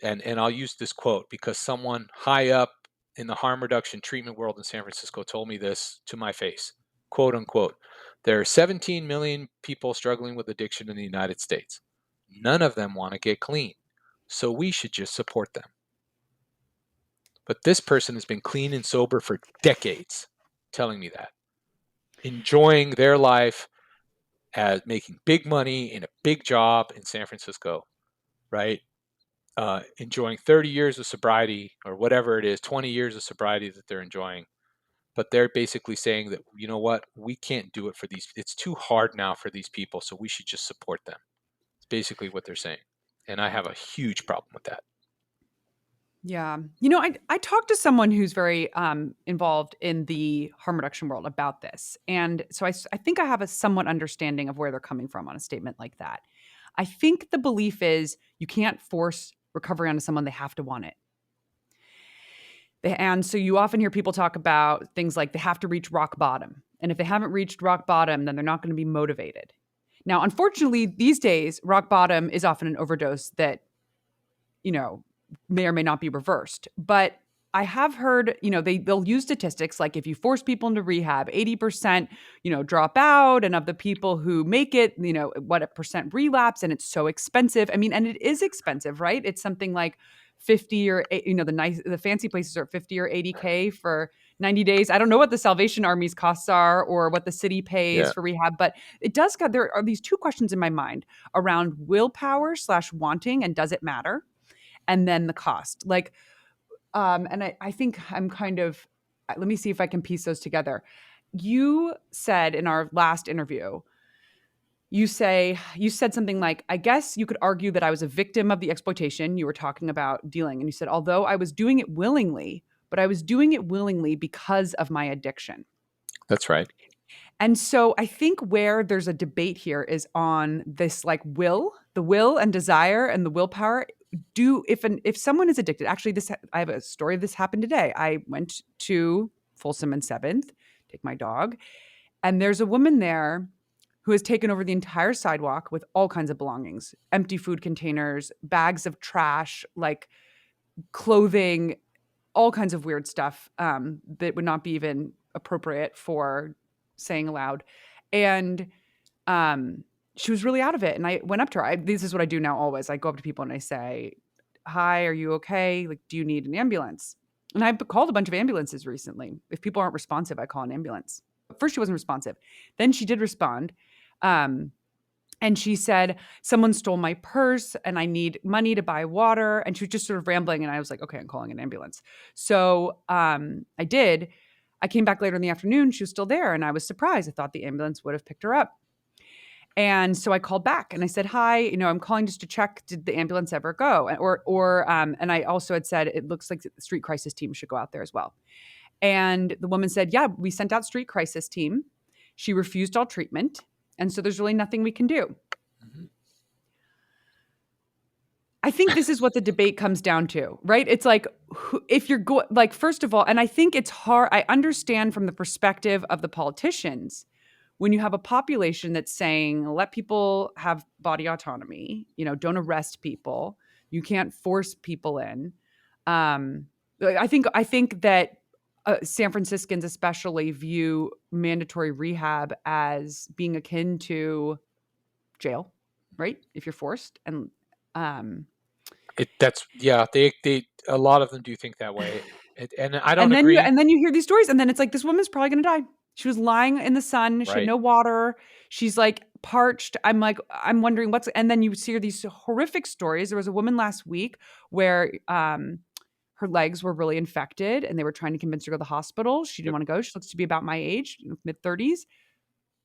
[SPEAKER 2] and I'll use this quote because someone high up in the harm reduction treatment world in San Francisco told me this to my face, quote unquote. There are 17 million people struggling with addiction in the United States. None of them want to get clean. So we should just support them. But this person has been clean and sober for decades, telling me that, enjoying their life as making big money in a big job in San Francisco, right? Enjoying 30 years of sobriety or whatever it is, 20 years of sobriety that they're enjoying. But they're basically saying that, you know what, we can't do it for these. It's too hard now for these people, so we should just support them. It's basically what they're saying. And I have a huge problem with that.
[SPEAKER 1] Yeah. I talked to someone who's very involved in the harm reduction world about this. And so I think I have a somewhat understanding of where they're coming from on a statement like that. I think the belief is you can't force recovery onto someone, they have to want it. And so you often hear people talk about things like they have to reach rock bottom. And if they haven't reached rock bottom, then they're not going to be motivated. Now, unfortunately, these days, rock bottom is often an overdose that you know, may or may not be reversed. But I have heard, they'll use statistics like if you force people into rehab, 80%, drop out. And of the people who make it, what a percent relapse. And it's so expensive. I mean, and it is expensive, right? It's something like 50 or, the fancy places are 50 or 80K for 90 days. I don't know what the Salvation Army's costs are or what the city pays
[SPEAKER 2] Yeah.
[SPEAKER 1] for rehab, but there are these two questions in my mind around willpower / wanting and does it matter? And then the cost. And I think I'm kind of, let me see if I can piece those together. You said in our last interview, you said something like, I guess you could argue that I was a victim of the exploitation. You were talking about dealing. And you said, although I was doing it willingly, but I was doing it willingly because of my addiction.
[SPEAKER 2] That's right.
[SPEAKER 1] And so I think where there's a debate here is on this like the will and desire and the willpower. If someone is addicted, actually I have a story of this happened today. I went to Folsom and 7th, take my dog, and there's a woman there who has taken over the entire sidewalk with all kinds of belongings, empty food containers, bags of trash, like clothing, all kinds of weird stuff that would not be even appropriate for saying aloud. And she was really out of it. And I went up to her. This is what I do now always. I go up to people and I say, hi, are you okay? Like, do you need an ambulance? And I've called a bunch of ambulances recently. If people aren't responsive, I call an ambulance. But first, she wasn't responsive. Then she did respond. And she said, someone stole my purse and I need money to buy water. And she was just sort of rambling. And I was like, okay, I'm calling an ambulance. So I did. I came back later in the afternoon. She was still there. And I was surprised. I thought the ambulance would have picked her up. And so I called back and I said, hi, I'm calling just to check, did the ambulance ever go? And I also had said, it looks like the street crisis team should go out there as well. And the woman said, yeah, we sent out street crisis team. She refused all treatment. And so there's really nothing we can do.
[SPEAKER 2] Mm-hmm.
[SPEAKER 1] I think this is what the debate comes down to, right? It's like, if you're going, like, first of all, and I think it's hard. I understand from the perspective of the politicians, when you have a population that's saying, let people have body autonomy, don't arrest people, you can't force people in. I think that San Franciscans especially view mandatory rehab as being akin to jail, right? If you're forced. And
[SPEAKER 2] That's yeah. They a lot of them do think that way, and I don't
[SPEAKER 1] And then you
[SPEAKER 2] agree.
[SPEAKER 1] and then you hear these stories, and then it's like, this woman's probably gonna die. She was lying in the sun. She had
[SPEAKER 2] Right.
[SPEAKER 1] no water. She's like parched. I'm wondering and then you see these horrific stories. There was a woman last week where her legs were really infected and they were trying to convince her to go to the hospital. She didn't
[SPEAKER 2] Yep.
[SPEAKER 1] want to go. She looks to be about my age, mid-30s.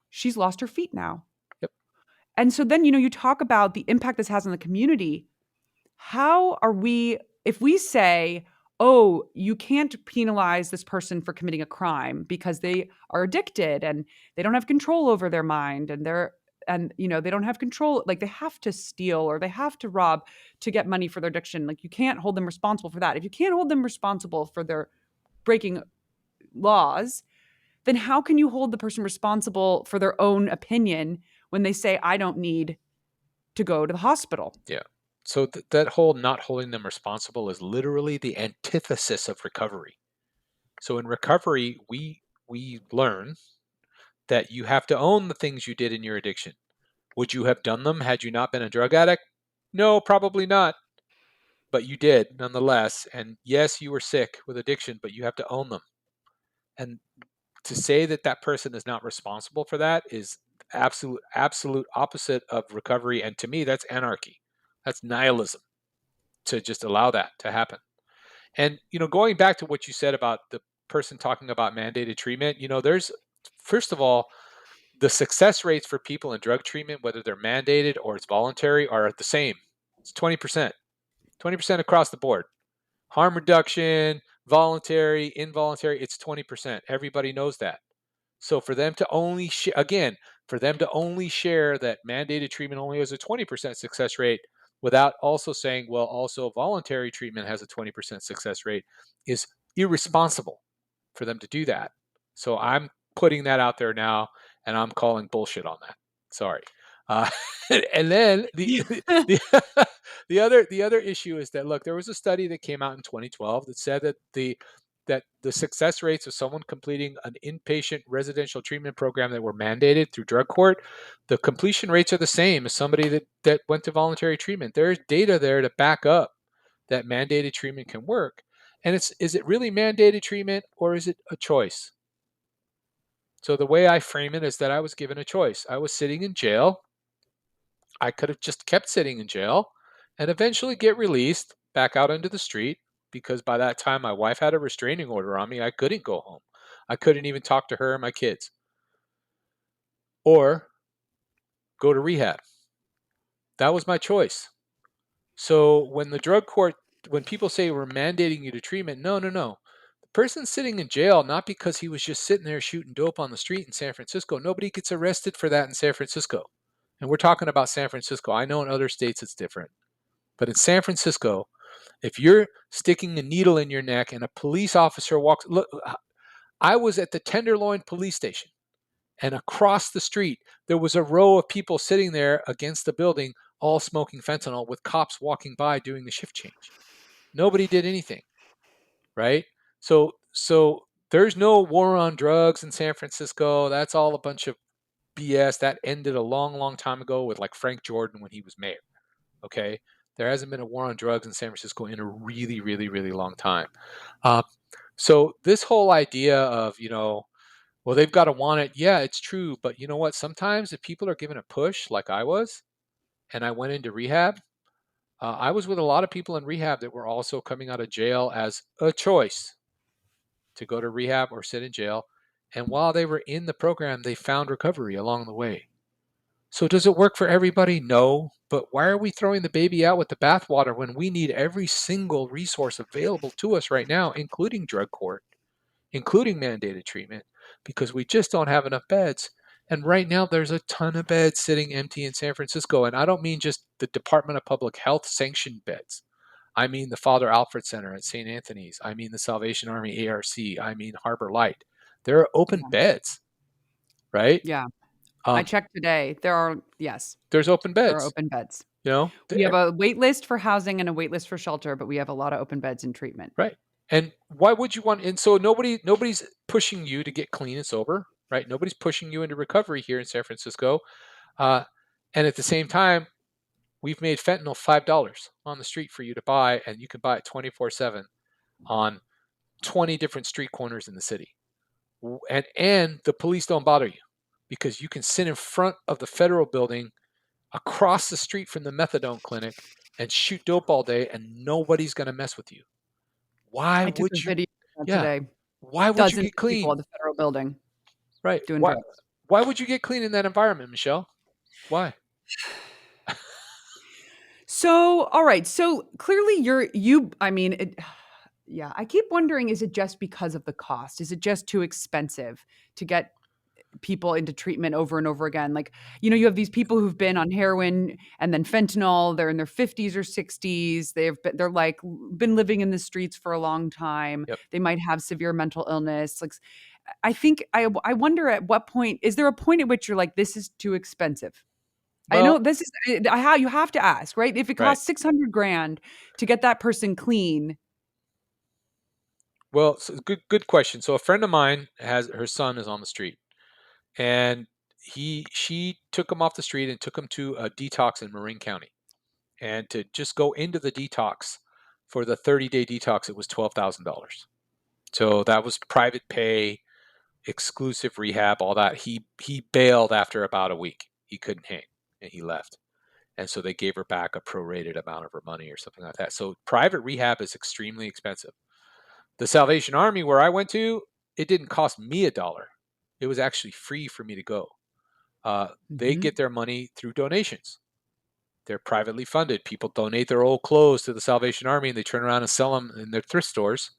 [SPEAKER 1] She's lost her feet now.
[SPEAKER 2] Yep.
[SPEAKER 1] And so then, you talk about the impact this has on the community. How are we, if we say, oh, you can't penalize this person for committing a crime because they are addicted and they don't have control over their mind and they don't have control, like they have to steal or they have to rob to get money for their addiction. Like you can't hold them responsible for that. If you can't hold them responsible for their breaking laws, then how can you hold the person responsible for their own opinion when they say, I don't need to go to the hospital?
[SPEAKER 2] Yeah. So that whole not holding them responsible is literally the antithesis of recovery. So in recovery, we learn that you have to own the things you did in your addiction. Would you have done them had you not been a drug addict? No, probably not. But you did nonetheless. And yes, you were sick with addiction, but you have to own them. And to say that that person is not responsible for that is absolute opposite of recovery. And to me, that's anarchy. That's nihilism to just allow that to happen. And going back to what you said about the person talking about mandated treatment, there's first of all, the success rates for people in drug treatment, whether they're mandated or it's voluntary, are the same. It's 20%, 20% across the board. Harm reduction, voluntary, involuntary, it's 20%. Everybody knows that. So for them to only again, for them to only share that mandated treatment only has a 20% success rate without also saying, well, also voluntary treatment has a 20% success rate is irresponsible for them to do that. So I'm putting that out there now, and I'm calling bullshit on that. Sorry. Uh, and then the the other issue is that look, there was a study that came out in 2012 that said that the success rates of someone completing an inpatient residential treatment program that were mandated through drug court, the completion rates are the same as somebody that went to voluntary treatment. There's data there to back up that mandated treatment can work. And is it really mandated treatment or is it a choice? So the way I frame it is that I was given a choice. I was sitting in jail. I could have just kept sitting in jail and eventually get released back out into the street because by that time my wife had a restraining order on me. I couldn't go home. I couldn't even talk to her and my kids. Or go to rehab. That was my choice. So when people say we're mandating you to treatment, no, no, no. The person's sitting in jail not because he was just sitting there shooting dope on the street in San Francisco. Nobody gets arrested for that in San Francisco. And we're talking about San Francisco. I know in other states it's different. But in San Francisco, if you're sticking a needle in your neck and a police officer walks, look, I was at the Tenderloin police station, and across the street, there was a row of people sitting there against the building, all smoking fentanyl with cops walking by doing the shift change. Nobody did anything, right? So there's no war on drugs in San Francisco. That's all a bunch of BS. That ended a long, long time ago with like Frank Jordan when he was mayor. Okay, there hasn't been a war on drugs in San Francisco in a really, really, really long time. Uh, so this whole idea of well, they've got to want it. Yeah, it's true, but you know what? Sometimes if people are given a push, like I was, and I went into rehab, I was with a lot of people in rehab that were also coming out of jail as a choice to go to rehab or sit in jail. And while they were in the program, they found recovery along the way. So does it work for everybody? No. But why are we throwing the baby out with the bathwater when we need every single resource available to us right now, including drug court, including mandated treatment, because we just don't have enough beds? And right now, there's a ton of beds sitting empty in San Francisco. And I don't mean just the Department of Public Health sanctioned beds. I mean the Father Alfred Center at St. Anthony's. I mean the Salvation Army ARC. I mean Harbor Light. There are open
[SPEAKER 1] Yeah.
[SPEAKER 2] beds, right?
[SPEAKER 1] Yeah. I
[SPEAKER 2] Um,
[SPEAKER 1] checked today. Yes,
[SPEAKER 2] there's open
[SPEAKER 1] there are
[SPEAKER 2] beds.
[SPEAKER 1] open beds.
[SPEAKER 2] You know,
[SPEAKER 1] We have a wait list for housing and a wait list for shelter, but we have a lot of open beds in treatment.
[SPEAKER 2] right. And why would you want? And so nobody's pushing you to get clean and sober, right? Nobody's pushing you into recovery here in San Francisco. Uh, and at the same time, we've made fentanyl $5 on the street for you to buy, and you can buy it 24/7 on 20 different street corners in the city. And the police don't bother you because you can sit in front of the federal building across the street from the methadone clinic and shoot dope all day, and nobody's going to mess with you. Why
[SPEAKER 1] I took a
[SPEAKER 2] would you?
[SPEAKER 1] video
[SPEAKER 2] Yeah.
[SPEAKER 1] today.
[SPEAKER 2] Why would you
[SPEAKER 1] Dozens
[SPEAKER 2] get
[SPEAKER 1] of people
[SPEAKER 2] clean?
[SPEAKER 1] at the federal building
[SPEAKER 2] Right.
[SPEAKER 1] doing
[SPEAKER 2] Why?
[SPEAKER 1] drugs.
[SPEAKER 2] Why would you get clean in that environment, Michelle? Why?
[SPEAKER 1] So, all right. So clearly I mean, yeah, I keep wondering, is it just because of the cost? Is it just too expensive to get people into treatment over and over again. Like, you have these people who've been on heroin and then fentanyl. They're in their 50s or 60s. They're like been living in the streets for a long time.
[SPEAKER 2] Yep.
[SPEAKER 1] They might have severe mental illness. Like, I think I wonder at what point is there a point at which you're like, this is too expensive. I know
[SPEAKER 2] Well,
[SPEAKER 1] this is how you have to ask, right? If it
[SPEAKER 2] right.
[SPEAKER 1] costs 600 grand to get that person clean.
[SPEAKER 2] Well, so good question. So a friend of mine has her son is on the street, and she took him off the street and took him to a detox in Marin County. And to just go into the detox for the 30-day detox, it was $12,000. So that was private pay, exclusive rehab, all that. He bailed after about a week. He couldn't hang, and he left. And so they gave her back a prorated amount of her money or something like that. So private rehab is extremely expensive. The Salvation Army, where I went to, it didn't cost me a dollar. It was actually free for me to go. They
[SPEAKER 1] Mhm.
[SPEAKER 2] get their money through donations. They're privately funded. People donate their old clothes to the Salvation Army and they turn around and sell them in their thrift stores.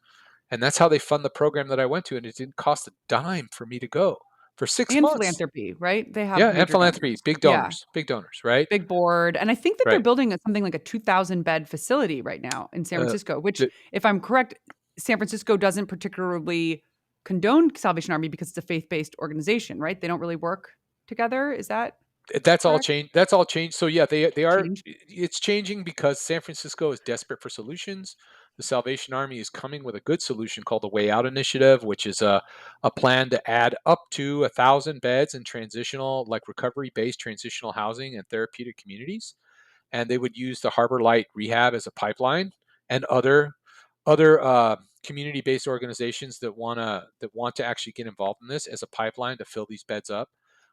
[SPEAKER 2] And that's how they fund the program that I went to. And it didn't cost a dime for me to go for 6 months.
[SPEAKER 1] And philanthropy, right? They
[SPEAKER 2] Yeah.
[SPEAKER 1] have
[SPEAKER 2] And
[SPEAKER 1] major
[SPEAKER 2] philanthropy,
[SPEAKER 1] donors. Yeah,
[SPEAKER 2] big donors, right?
[SPEAKER 1] big board, and I think that they're
[SPEAKER 2] Right.
[SPEAKER 1] building something like a 2,000 bed facility right now in San
[SPEAKER 2] Uh,
[SPEAKER 1] Francisco, which,
[SPEAKER 2] the,
[SPEAKER 1] if I'm correct, San Francisco doesn't particularly condone Salvation Army because it's a faith-based organization, right? They don't really work together. Is that
[SPEAKER 2] that's all
[SPEAKER 1] correct?
[SPEAKER 2] changed. That's all changed. So yeah, they are.
[SPEAKER 1] Changed?
[SPEAKER 2] It's changing because San Francisco is desperate for solutions. The Salvation Army is coming with a good solution called the Way Out Initiative, which is a plan to add up to 1,000 beds in transitional, like recovery-based transitional housing and therapeutic communities. And they would use the Harbor Light Rehab as a pipeline, and other community-based organizations that want to actually get involved in this as a pipeline to fill these beds up,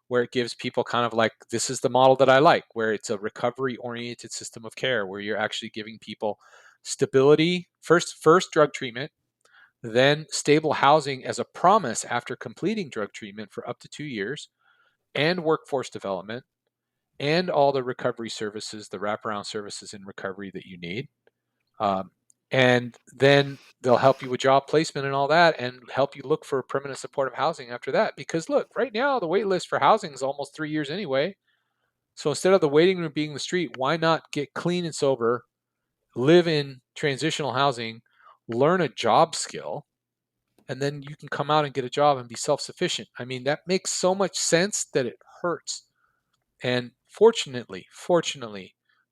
[SPEAKER 2] where it gives people kind of like, this is the model that I like, where it's a recovery-oriented system of care, where you're actually giving people stability first drug treatment, then stable housing as a promise after completing drug treatment for up to 2 years, and workforce development, and all the recovery services, the wraparound services in recovery that you need. Um, and then they'll help you with job placement and all that, and help you look for permanent supportive housing after that. Because look, right now the wait list for housing is almost 3 years anyway. So instead of the waiting room being the street, why not get clean and sober, live in transitional housing, learn a job skill, and then you can come out and get a job and be self-sufficient. I mean, that makes so much sense that it hurts. And fortunately,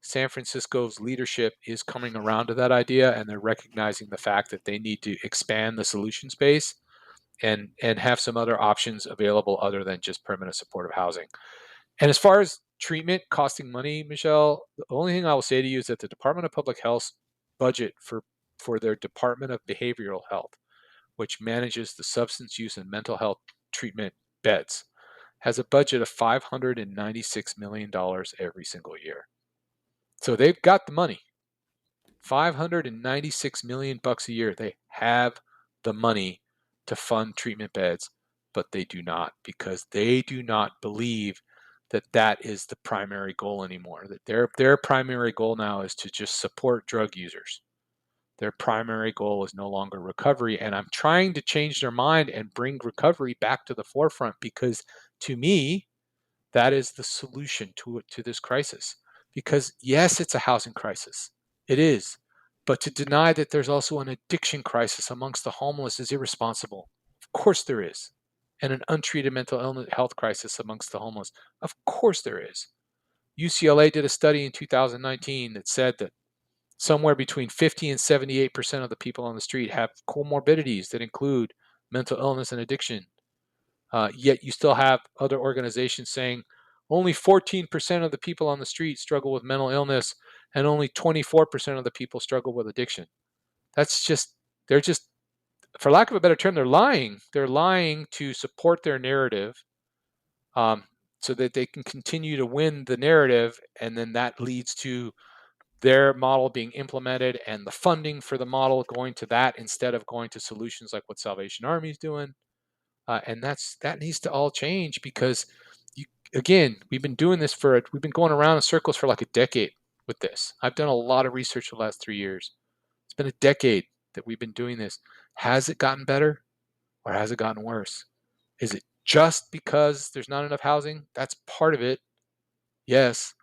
[SPEAKER 2] San Francisco's leadership is coming around to that idea, and they're recognizing the fact that they need to expand the solution space and have some other options available other than just permanent supportive housing. And as far as treatment costing money, Michelle, the only thing I will say to you is that the Department of Public Health's budget for their Department of Behavioral Health, which manages the substance use and mental health treatment beds, has a budget of $596 million every single year. So they've got the money. 596 million bucks a year. They have the money to fund treatment beds, but they do not, because they do not believe that that is the primary goal anymore. That their primary goal now is to just support drug users. Their primary goal is no longer recovery, and I'm trying to change their mind and bring recovery back to the forefront, because to me, that is the solution to this crisis. Because yes, it's a housing crisis. It is. But to deny that there's also an addiction crisis amongst the homeless is irresponsible. Of course there is. And an untreated mental illness health crisis amongst the homeless. Of course there is. UCLA did a study in 2019 that said that somewhere between 50 and 78% of the people on the street have comorbidities that include mental illness and addiction. Yet you still have other organizations saying only 14% of the people on the street struggle with mental illness, and only 24% of the people struggle with addiction. That's just, they're just, for lack of a better term, they're lying. They're lying to support their narrative, um, so that they can continue to win the narrative. And then that leads to their model being implemented and the funding for the model going to that instead of going to solutions like what Salvation Army is doing. And that needs to all change, because you, again, we've been going around in circles for like a decade with this. I've done a lot of research the last 3 years. It's been a decade that we've been doing this. Has it gotten better, or has it gotten worse? Is it just because there's not enough housing. That's part of it, yes,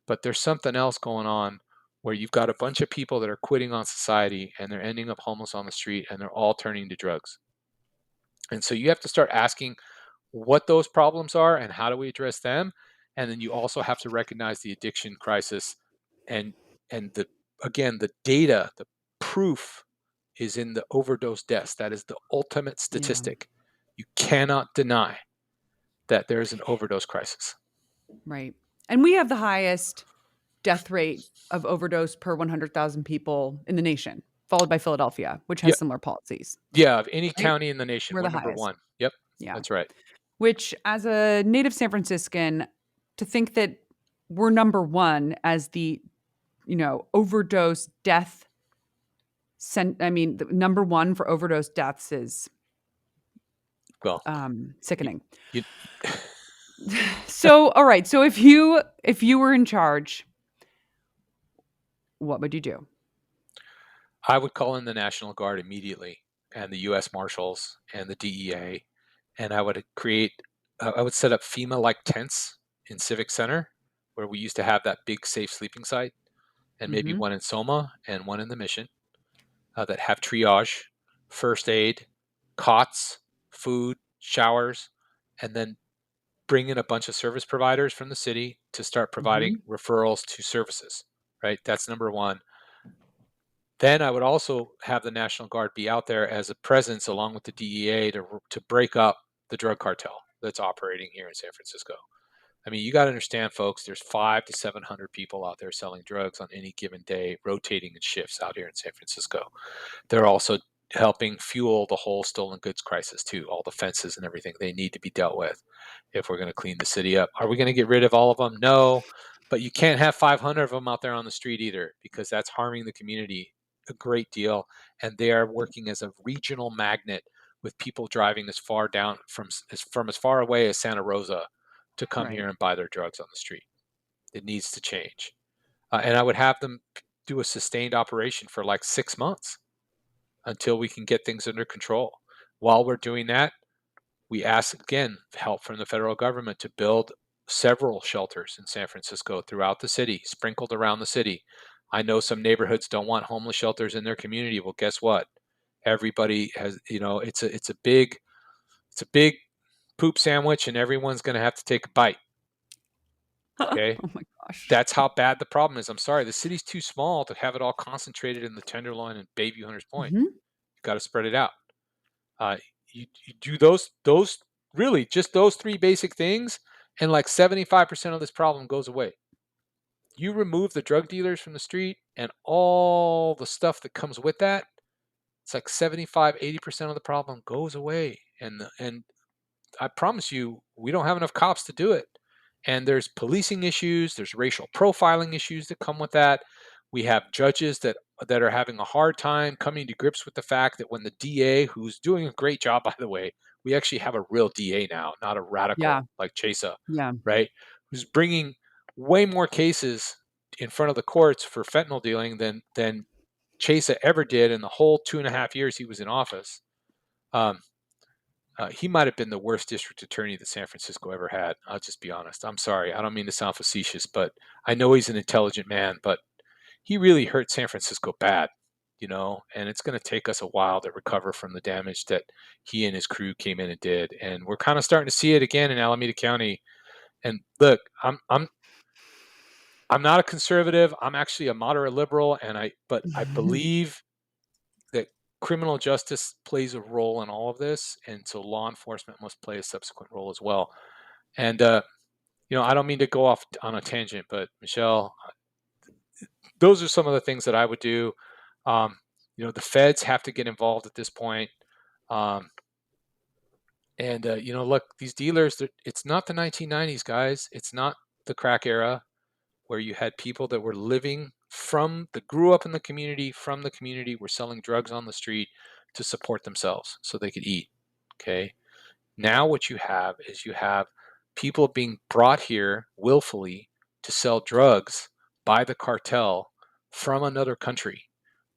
[SPEAKER 2] but there's something else going on where you've got a bunch of people that are quitting on society and they're ending up homeless on the street and they're all turning to drugs. And so you have to start asking what those problems are and how do we address them. And then you also have to recognize the addiction crisis, and the again, the data, the proof is in the overdose deaths. That is the ultimate
[SPEAKER 1] Yeah,
[SPEAKER 2] statistic. You cannot deny that there is an overdose crisis.
[SPEAKER 1] right. And we have the highest death rate of overdose per 100,000 people in the nation, followed by Philadelphia, which
[SPEAKER 2] Yeah,
[SPEAKER 1] has similar policies,
[SPEAKER 2] yeah, of any
[SPEAKER 1] right?
[SPEAKER 2] county in the nation,
[SPEAKER 1] We're
[SPEAKER 2] we're
[SPEAKER 1] the
[SPEAKER 2] number
[SPEAKER 1] highest.
[SPEAKER 2] one. Yep,
[SPEAKER 1] Yeah.
[SPEAKER 2] that's right.
[SPEAKER 1] Which, as a native San Franciscan, to think that we're number one as the, overdose death, I mean, the number one for overdose deaths is
[SPEAKER 2] Well, you,
[SPEAKER 1] sickening.
[SPEAKER 2] you,
[SPEAKER 1] So, all right. So if you were in charge, what would you do?
[SPEAKER 2] I would call in the National Guard immediately, and the U.S. Marshals and the DEA, and I would create. I would set up FEMA-like tents in Civic Center, where we used to have that big safe sleeping site, and maybe
[SPEAKER 1] Mm-hmm.
[SPEAKER 2] one in Soma and one in the Mission, that have triage, first aid, cots, food, showers, and then bring in a bunch of service providers from the city to start providing
[SPEAKER 1] Mm-hmm.
[SPEAKER 2] referrals to services. Right, that's number one. Then I would also have the National Guard be out there as a presence along with the DEA to break up the drug cartel that's operating here in San Francisco. I mean, you got to understand, folks, there's 500 to 700 people out there selling drugs on any given day, rotating in shifts out here in San Francisco. They're also helping fuel the whole stolen goods crisis too, all the fences and everything they need to be dealt with if we're going to clean the city up. Are we going to get rid of all of them? No, but you can't have 500 of them out there on the street either, because that's harming the community a great deal, and they are working as a regional magnet with people driving as far down from as far away as Santa Rosa to come
[SPEAKER 1] Right.
[SPEAKER 2] here and buy their drugs on the street. It needs to change. And I would have them do a sustained operation for like 6 months until we can get things under control. While we're doing that, we ask again help from the federal government to build several shelters in San Francisco throughout the city, sprinkled around the city. I know some neighborhoods don't want homeless shelters in their community. Well, guess what? Everybody has, it's a big poop sandwich, and everyone's going to have to take a bite. Okay,
[SPEAKER 1] Oh my gosh.
[SPEAKER 2] that's how bad the problem is. I'm sorry, the city's too small to have it all concentrated in the Tenderloin and Bayview Hunters Point.
[SPEAKER 1] Hmm.
[SPEAKER 2] You've got to spread it out. Uh, you do those really just those three basic things, and like 75% of this problem goes away. You remove the drug dealers from the street and all the stuff that comes with that, it's like 75-80% of the problem goes away. And I promise you, we don't have enough cops to do it. And there's policing issues, there's racial profiling issues that come with that. We have judges that are having a hard time coming to grips with the fact that when the DA, who's doing a great job, by the way, we actually have a real DA now, not a
[SPEAKER 1] Yeah.
[SPEAKER 2] radical like Chesa,
[SPEAKER 1] Yeah.
[SPEAKER 2] right? Who's bringing way more cases in front of the courts for fentanyl dealing than Chesa ever did in the whole 2.5 years he was in office. Um, he might have been the worst district attorney that San Francisco ever had. I'll just be honest. I'm sorry. I don't mean to sound facetious, but I know he's an intelligent man, but he really hurt San Francisco bad, and it's going to take us a while to recover from the damage that he and his crew came in and did. And we're kind of starting to see it again in Alameda County. And look, I'm not a conservative. I'm actually a moderate liberal, but I believe that criminal justice plays a role in all of this, and so law enforcement must play a subsequent role as well. And I don't mean to go off on a tangent, but Michelle, those are some of the things that I would do. Um, the feds have to get involved at this point. Um, and look, these dealers, it's not the 1990s, guys. It's not the crack era where you had people that were living that grew up in the community, from the community, were selling drugs on the street to support themselves so they could eat. Okay. Now what you have people being brought here willfully to sell drugs by the cartel from another country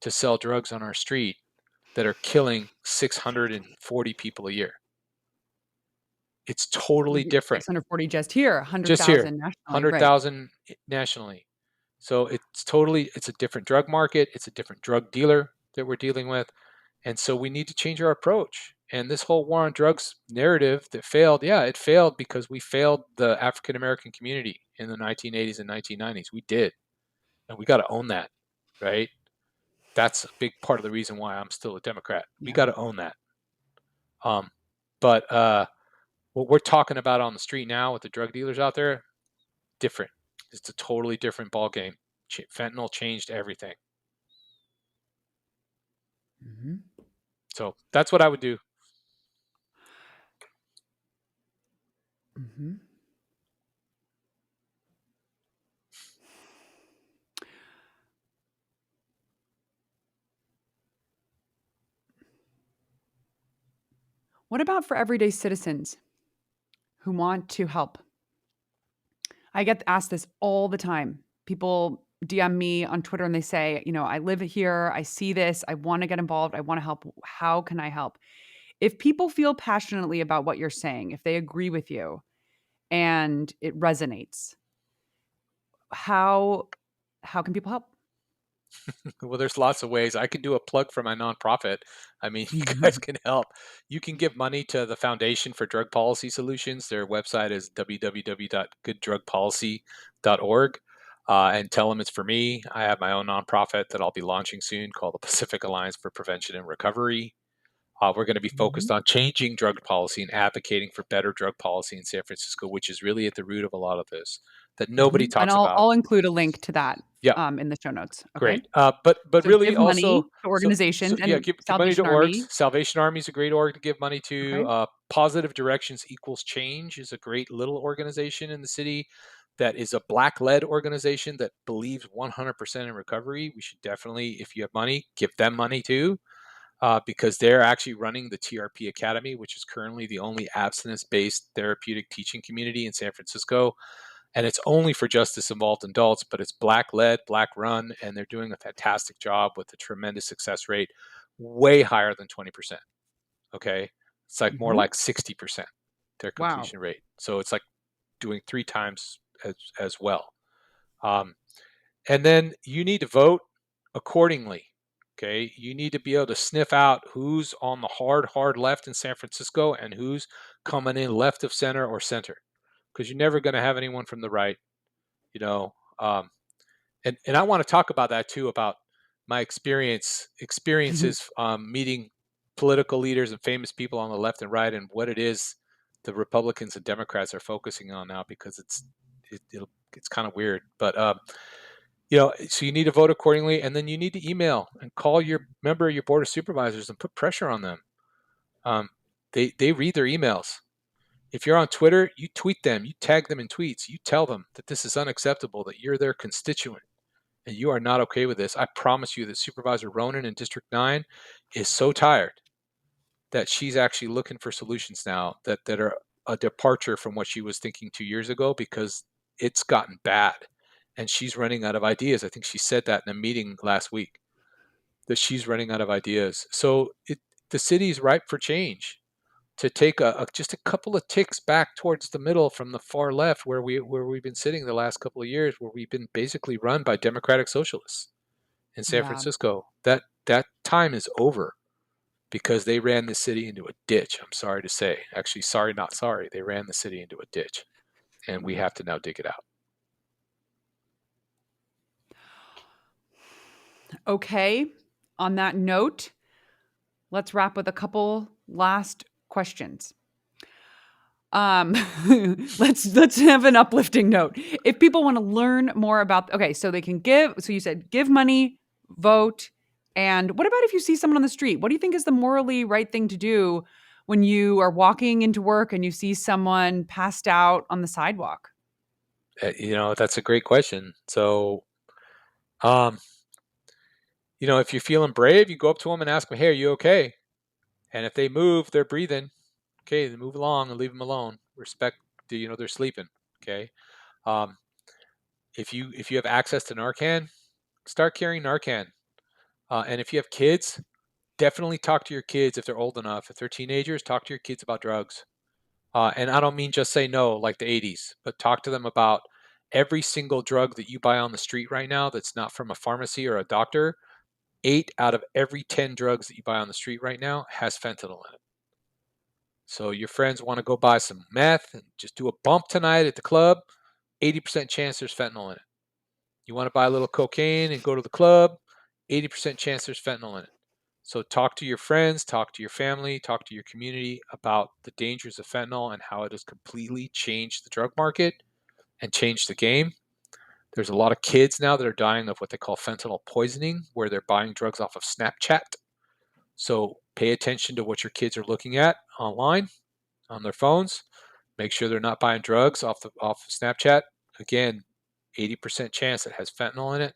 [SPEAKER 2] to sell drugs on our street that are killing 640 people a year. It's totally
[SPEAKER 1] Maybe
[SPEAKER 2] different.
[SPEAKER 1] 640 just here,
[SPEAKER 2] Just here,
[SPEAKER 1] 100,000 nationally, right?
[SPEAKER 2] 100,000 nationally. So it's a different drug market. It's a different drug dealer that we're dealing with. And so we need to change our approach. And this whole war on drugs narrative that failed, yeah, it failed because we failed the African American community in the 1980s and 1990s. We did. And we got to own that, right? That's a big part of the reason why I'm still a Democrat. We
[SPEAKER 1] Yeah.
[SPEAKER 2] got to own that. Um, but what we're talking about on the street now with the drug dealers out there, different. It's a totally different ball game. Fentanyl changed everything.
[SPEAKER 1] Mhm.
[SPEAKER 2] So that's what I would do.
[SPEAKER 1] Mhm. What about for everyday citizens who want to help? I get asked this all the time. People DM me on Twitter and they say, I live here, I see this, I want to get involved, I want to help. How can I help? If people feel passionately about what you're saying, if they agree with you and it resonates, how how can people help?
[SPEAKER 2] Well, there's lots of ways. I can do a plug for my nonprofit. I mean, you guys
[SPEAKER 1] Mhm.
[SPEAKER 2] can help. You can give money to the Foundation for Drug Policy Solutions. Their website is www.gooddrugpolicy.org. And tell them it's for me. I have my own nonprofit that I'll be launching soon called the Pacific Alliance for Prevention and Recovery. We're going to be focused
[SPEAKER 1] Mhm.
[SPEAKER 2] on changing drug policy and advocating for better drug policy in San Francisco, which is really at the root of a lot of this that nobody
[SPEAKER 1] Mhm. And
[SPEAKER 2] talks
[SPEAKER 1] I'll
[SPEAKER 2] about.
[SPEAKER 1] I'll include a link to that
[SPEAKER 2] Yeah,
[SPEAKER 1] in the show notes. Okay.
[SPEAKER 2] great. But
[SPEAKER 1] So
[SPEAKER 2] really
[SPEAKER 1] give
[SPEAKER 2] also
[SPEAKER 1] money to
[SPEAKER 2] so
[SPEAKER 1] organizations
[SPEAKER 2] yeah,
[SPEAKER 1] and
[SPEAKER 2] give money to
[SPEAKER 1] Salvation
[SPEAKER 2] orgs.
[SPEAKER 1] Army.
[SPEAKER 2] Salvation Army is a great org to give money to.
[SPEAKER 1] Okay.
[SPEAKER 2] Positive Directions Equals Change is a great little organization in the city that is a black led organization that believes 100% in recovery. We should definitely, if you have money, give them money too. Because they're actually running the TRP Academy, which is currently the only abstinence based therapeutic teaching community in San Francisco. And it's only for justice involved adults, but it's black led, black run, and they're doing a fantastic job with a tremendous success rate, way higher than 20%. Okay. It's like more
[SPEAKER 1] Mhm.
[SPEAKER 2] like 60%, their
[SPEAKER 1] Wow.
[SPEAKER 2] completion rate. So it's like doing 3 times as well. Um, and then you need to vote accordingly. Okay. You need to be able to sniff out who's on the hard left in San Francisco and who's coming in left of center or center. Because you're never going to have anyone from the right, you know. And I want to talk about that too, about my experiences meeting political leaders and famous people on the left and right, and what it is the Republicans and Democrats are focusing on now, because it's kind of weird. But so you need to vote accordingly, and then you need to email and call your member of your board of supervisors and put pressure on them. Um, they read their emails. If you're on Twitter, you tweet them, you tag them in tweets, you tell them that this is unacceptable, that you're their constituent and you are not okay with this. I promise you that Supervisor Ronan in District 9 is so tired that she's actually looking for solutions now that are a departure from what she was thinking 2 years ago, because it's gotten bad and she's running out of ideas. I think she said that in a meeting last week, that she's running out of ideas. So the city is ripe for change, to take just a couple of ticks back towards the middle from the far left, where we've been sitting the last couple of years, where we've been basically run by democratic socialists in San
[SPEAKER 1] Yeah.
[SPEAKER 2] Francisco. That time is over, because they ran the city into a ditch. I'm sorry to say. Actually, sorry, not sorry. They ran the city into a ditch, and we have to now dig it out.
[SPEAKER 1] Okay. On that note, let's wrap with a couple last questions. Um, let's have an uplifting note. If people want to learn more about, okay, so they can give. So you said give money, vote, and what about if you see someone on the street? What do you think is the morally right thing to do when you are walking into work and you see someone passed out on the sidewalk?
[SPEAKER 2] That's a great question. So, um, if you're feeling brave, you go up to them and ask them, "Hey, are you okay?" And if they move, they're breathing. Okay, then move along and leave them alone. Respect, they're sleeping. Okay. Um, if you have access to Narcan, start carrying Narcan. And if you have kids, definitely talk to your kids if they're old enough. If they're teenagers, talk to your kids about drugs. And I don't mean just say no like the 80s, but talk to them about every single drug that you buy on the street right now that's not from a pharmacy or a doctor. 8 out of every 10 drugs that you buy on the street right now has fentanyl in it. So your friends want to go buy some meth and just do a bump tonight at the club, 80% chance there's fentanyl in it. You want to buy a little cocaine and go to the club, 80% chance there's fentanyl in it. So talk to your friends, talk to your family, talk to your community about the dangers of fentanyl and how it has completely changed the drug market and changed the game. There's a lot of kids now that are dying of what they call fentanyl poisoning, where they're buying drugs off of Snapchat. So pay attention to what your kids are looking at online on their phones. Make sure they're not buying drugs off of Snapchat. Again, 80% chance it has fentanyl in it,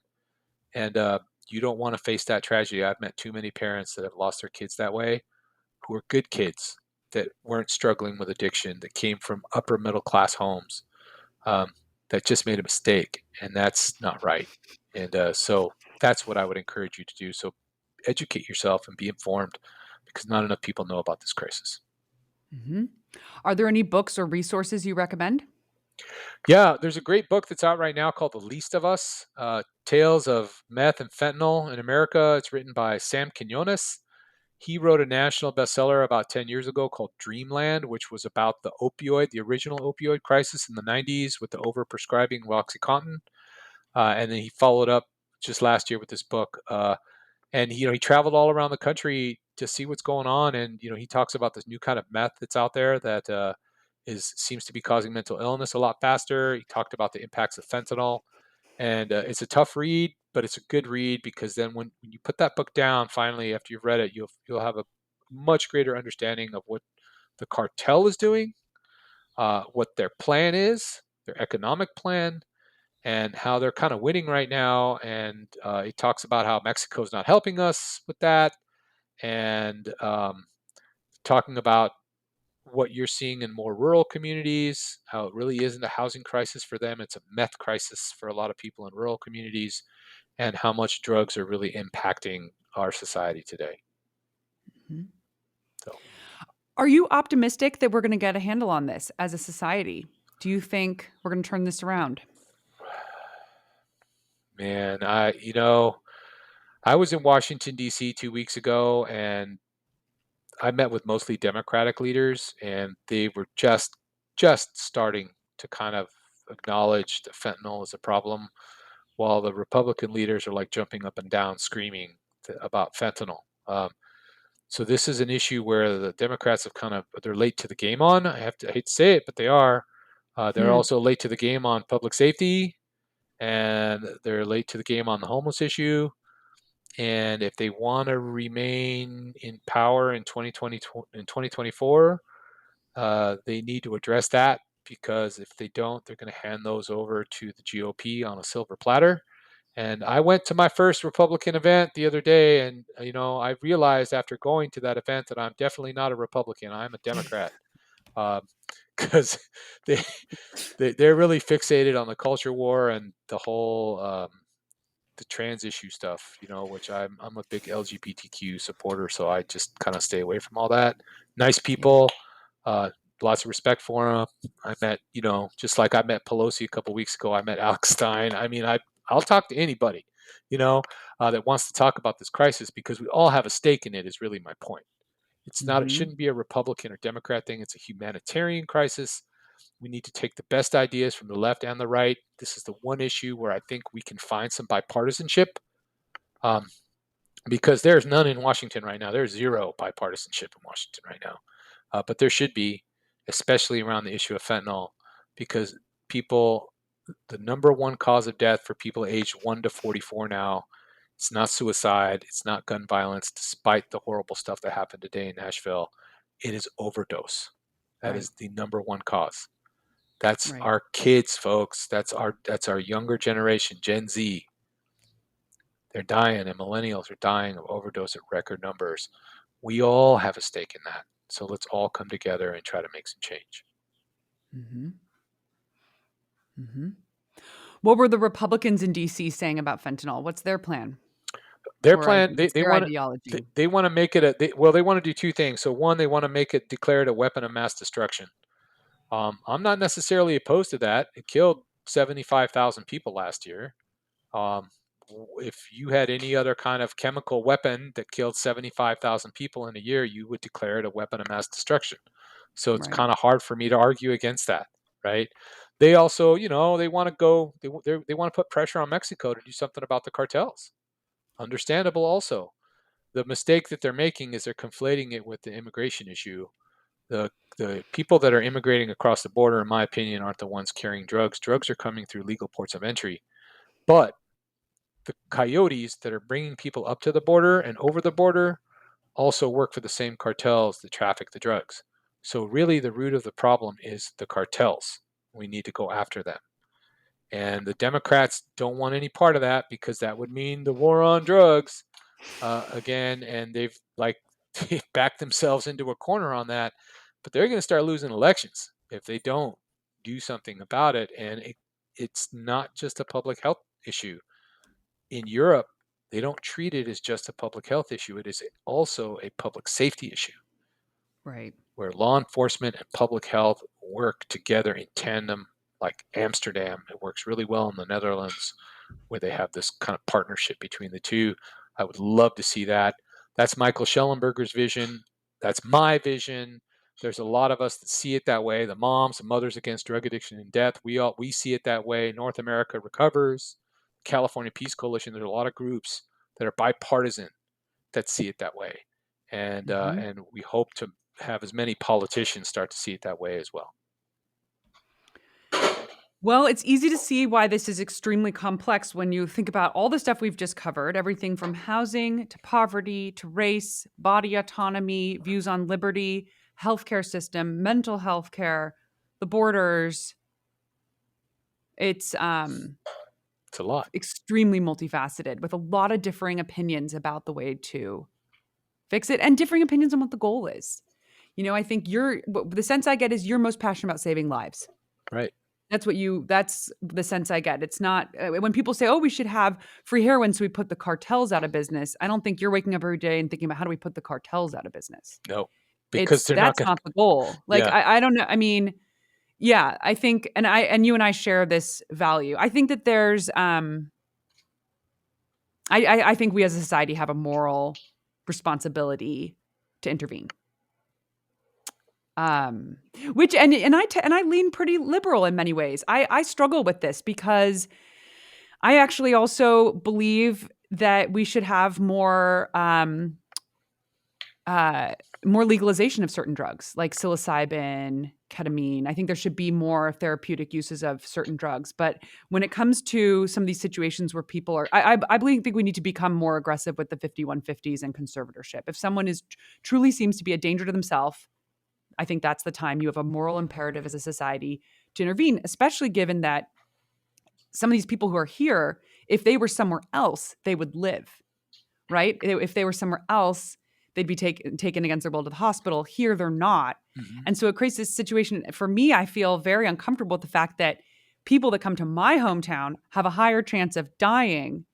[SPEAKER 2] and you don't want to face that tragedy. I've met too many parents that have lost their kids that way, who are good kids that weren't struggling with addiction, that came from upper middle class homes, um, that just made a mistake, and that's not right. And so that's what I would encourage you to do. So educate yourself and be informed, because not enough people know about this crisis.
[SPEAKER 1] Hmm. Are there any books or resources you recommend?
[SPEAKER 2] Yeah, there's a great book that's out right now called The Least of Us, Tales of Meth and Fentanyl in America. It's written by Sam Quinones. He wrote a national bestseller about 10 years ago called Dreamland, which was about the original opioid crisis in the 90s with the overprescribing of OxyContin. And then he followed up just last year with this book. And he traveled all around the country to see what's going on. And he talks about this new kind of meth that's out there that is seems to be causing mental illness a lot faster. He talked about the impacts of fentanyl, and it's a tough read, but it's a good read because then when you put that book down, finally after you've read it, you'll have a much greater understanding of what the cartel is doing, what their plan is, their economic plan, and how they're kind of winning right now. And he talks about how Mexico's not helping us with that, and talking about what you're seeing in more rural communities, how it really isn't a housing crisis for them, it's a meth crisis for a lot of people in rural communities, and how much drugs are really impacting our society today.
[SPEAKER 1] Mhm.
[SPEAKER 2] So,
[SPEAKER 1] Are you optimistic that we're going to get a handle on this as a society? Do you think we're going to turn this around?
[SPEAKER 2] man, I was in Washington D.C. 2 weeks ago, and I met with mostly Democratic leaders, and they were just starting to kind of acknowledge that fentanyl is a problem, while the Republican leaders are like jumping up and down, screaming about fentanyl. So this is an issue where the Democrats have they're late to the game on. I hate to say it, but they are. They're
[SPEAKER 1] Hmm.
[SPEAKER 2] also late to the game on public safety, and they're late to the game on the homeless issue. And if they want to remain in power in 2024, they need to address that, because if they don't, they're going to hand those over to the GOP on a silver platter. And I went to my first Republican event the other day, and I realized after going to that event that I'm definitely not a Republican. I'm a Democrat, because they, they're really fixated on the culture war and the trans issue stuff, which I'm a big LGBTQ supporter, so I just kind of stay away from all that. Nice
[SPEAKER 1] Yeah.
[SPEAKER 2] people, uh, lots of respect for them. I met, just like I met Pelosi a couple weeks ago, I met Alex Stein. I mean, I'll talk to anybody, you know, that wants to talk about this crisis, because we all have a stake in it. Is really my point. It's not. It
[SPEAKER 1] Hmm.
[SPEAKER 2] shouldn't be a Republican or Democrat thing. It's a humanitarian crisis. We need to take the best ideas from the left and the right. This is the one issue where I think we can find some bipartisanship, um, because there's none in Washington right now. There's zero bipartisanship in Washington right now, but there should be, especially around the issue of fentanyl, because people, the number one cause of death for people aged 1 to 44 now, it's not suicide, it's not gun violence, despite the horrible stuff that happened today in Nashville. It is overdose. That
[SPEAKER 1] Right.
[SPEAKER 2] is the number one cause. That's
[SPEAKER 1] Right.
[SPEAKER 2] our kids, folks. That's our younger generation, Gen Z. They're dying, and millennials are dying of overdose at record numbers. We all have a stake in that. So let's all come together and try to make some change.
[SPEAKER 1] Hmm. Hmm. What were the Republicans in DC saying about fentanyl? What's their plan?
[SPEAKER 2] Their
[SPEAKER 1] Or
[SPEAKER 2] plan,
[SPEAKER 1] what's their ideology?
[SPEAKER 2] they want to make it they want to do two things. So one, they want to make it declared a weapon of mass destruction. I'm not necessarily opposed to that. It killed 75,000 people last year. Um, if you had any other kind of chemical weapon that killed 75,000 people in a year, you would declare it a weapon of mass destruction. So it's
[SPEAKER 1] Right.
[SPEAKER 2] kind of hard for me to argue against that, right? They also, they want to go, they want to put pressure on Mexico to do something about the cartels. Understandable also. The mistake that they're making is they're conflating it with the immigration issue. The people that are immigrating across the border, in my opinion, aren't the ones carrying drugs. Drugs are coming through legal ports of entry. But the coyotes that are bringing people up to the border and over the border also work for the same cartels that traffic the drugs. So really the root of the problem is the cartels. We need to go after them. And the Democrats don't want any part of that because that would mean the war on drugs again. And they've like backed themselves into a corner on that. But they're going to start losing elections if they don't do something about it. And it's not just a public health issue. In Europe, they don't treat it as just a public health issue. It is also a public safety issue
[SPEAKER 1] Right.
[SPEAKER 2] where law enforcement and public health work together in tandem, like Amsterdam. It works really well in the Netherlands, where they have this kind of partnership between the two. I would love to see that. That's Michael Schellenberger's vision. That's my vision. There's a lot of us that see it that way. The moms, the mothers against drug addiction and death. We see it that way. North America Recovers, California Peace Coalition. There's a lot of groups that are bipartisan that see it that way,
[SPEAKER 1] Hmm.
[SPEAKER 2] and we hope to have as many politicians start to see it that way as well.
[SPEAKER 1] Well, it's easy to see why this is extremely complex when you think about all the stuff we've just covered, everything from housing to poverty to race, body autonomy, views on liberty, healthcare system, mental health care, the borders. It's
[SPEAKER 2] It's a lot,
[SPEAKER 1] extremely multifaceted with a lot of differing opinions about the way to fix it and differing opinions on what the goal is. I think the sense I get is you're most passionate about saving lives.
[SPEAKER 2] right?
[SPEAKER 1] That's the sense I get. It's not when people say, "Oh, we should have free heroin so we put the cartels out of business." I don't think you're waking up every day and thinking about how do we put the cartels out of business.
[SPEAKER 2] No, because
[SPEAKER 1] It's
[SPEAKER 2] they're not
[SPEAKER 1] that's
[SPEAKER 2] going to.
[SPEAKER 1] not the goal. Like
[SPEAKER 2] Yeah,
[SPEAKER 1] I don't know. I mean, yeah, I think and you and I share this value. I think that there's I think we as a society have a moral responsibility to intervene. Um which and I lean pretty liberal in many ways. I struggle with this because I actually also believe that we should have uh, more legalization of certain drugs like psilocybin, ketamine. I think there should be more therapeutic uses of certain drugs. But when it comes to some of these situations where people are, I believe think we need to become more aggressive with the 5150s and conservatorship. If someone is truly seems to be a danger to themselves, I think that's the time you have a moral imperative as a society to intervene, especially given that some of these people who are here, if they were somewhere else, they would live, right? If they were somewhere else, they'd be taken against their will to the hospital. Here, they're not.
[SPEAKER 2] hmm
[SPEAKER 1] And so it creates this situation. For me, I feel very uncomfortable with the fact that people that come to my hometown have a higher chance of dying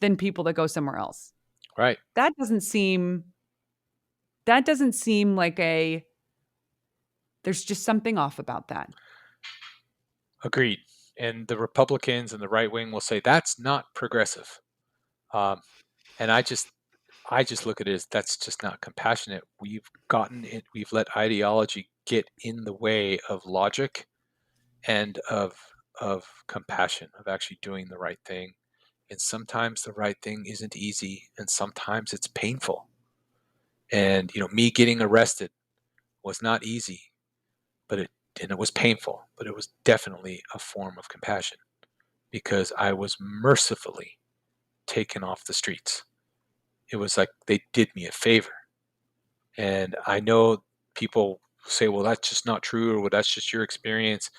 [SPEAKER 1] than people that go somewhere else.
[SPEAKER 2] right.
[SPEAKER 1] That doesn't seem like there's just something off about that.
[SPEAKER 2] Agreed. And the Republicans and the right wing will say that's not progressive. Um, and I just look at it as that's just not compassionate. We've gotten it. We've let ideology get in the way of logic and of compassion, of actually doing the right thing. And sometimes the right thing isn't easy, and sometimes it's painful. And me getting arrested was not easy, but it was painful, but it was definitely a form of compassion because I was mercifully taken off the streets. It was like they did me a favor. And I know people say, well, that's just not true, or well, that's just your experience.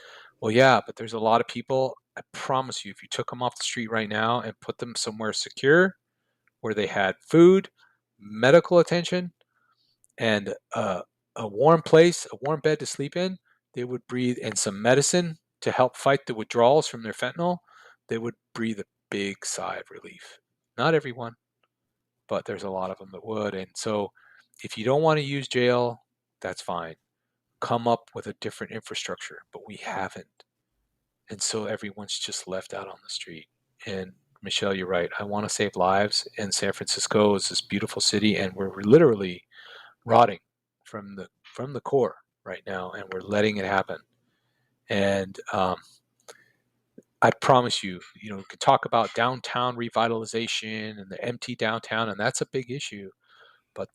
[SPEAKER 2] Well, yeah, but there's a lot of people, I promise you, if you took them off the street right now and put them somewhere secure where they had food, medical attention, and a warm place, a warm bed to sleep in, they would breathe, and some medicine to help fight the withdrawals from their fentanyl, they would breathe a big sigh of relief. Not everyone, but there's a lot of them that would. And so if you don't want to use jail, that's fine. come up with a different infrastructure, but we haven't. And so everyone's just left out on the street. And Michelle, you're right. I want to save lives. And San Francisco is this beautiful city, and we're literally rotting from the core right now, and we're letting it happen. And I promise you, we could talk about downtown revitalization and the empty downtown, and that's a big issue. But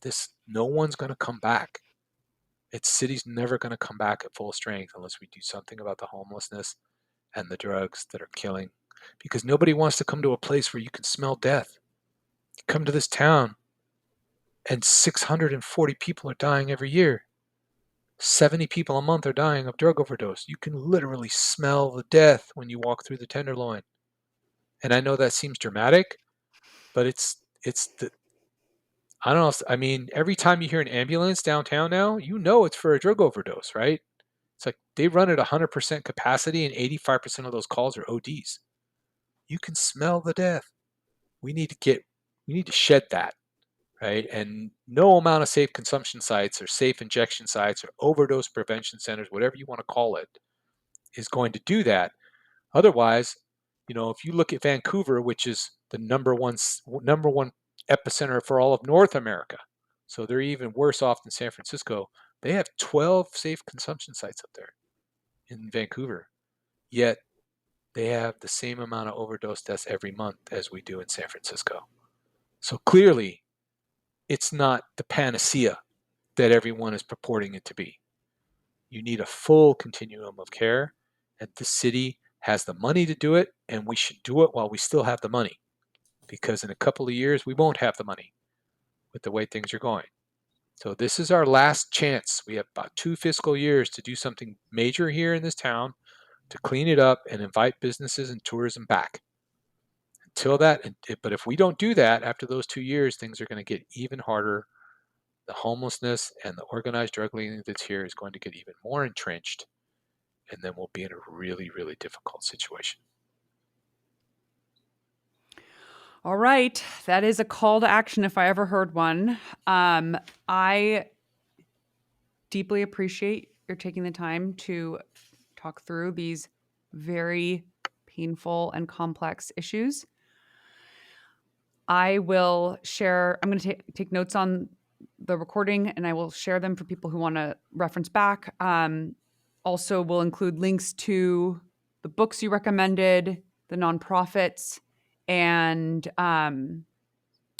[SPEAKER 2] no one's going to come back. Its city's never going to come back at full strength unless we do something about the homelessness and the drugs that are killing. Because nobody wants to come to a place where you can smell death. You come to this town, and 640 people are dying every year. 70 people a month are dying of drug overdose. You can literally smell the death when you walk through the Tenderloin. And I know that seems dramatic, but it's the I don't know. I mean, every time you hear an ambulance downtown now, it's for a drug overdose, right? It's like they run at 100% capacity, and 85% of those calls are ODs. You can smell the death. We need to get, we need to shed that, right? And no amount of safe consumption sites or safe injection sites or overdose prevention centers, whatever you want to call it, is going to do that. Otherwise, if you look at Vancouver, which is the number one epicenter for all of North America, so they're even worse off than San Francisco. They have 12 safe consumption sites up there in Vancouver, yet they have the same amount of overdose deaths every month as we do in San Francisco. So clearly, it's not the panacea that everyone is purporting it to be. You need a full continuum of care, and the city has the money to do it, and we should do it while we still have the money, because in a couple of years we won't have the money with the way things are going. So this is our last chance. We have about 2 fiscal years to do something major here in this town to clean it up and invite businesses and tourism back. Until that, but if we don't do that after those 2 years, things are going to get even harder. The homelessness and the organized drug leaning that's here is going to get even more entrenched, and then we'll be in a really, really difficult situation.
[SPEAKER 1] All right. That is a call to action if I ever heard one. I deeply appreciate your taking the time to talk through these very painful and complex issues. I'm going to take notes on the recording, and I will share them for people who want to reference back. Also, we'll include links to the books you recommended, the nonprofits, and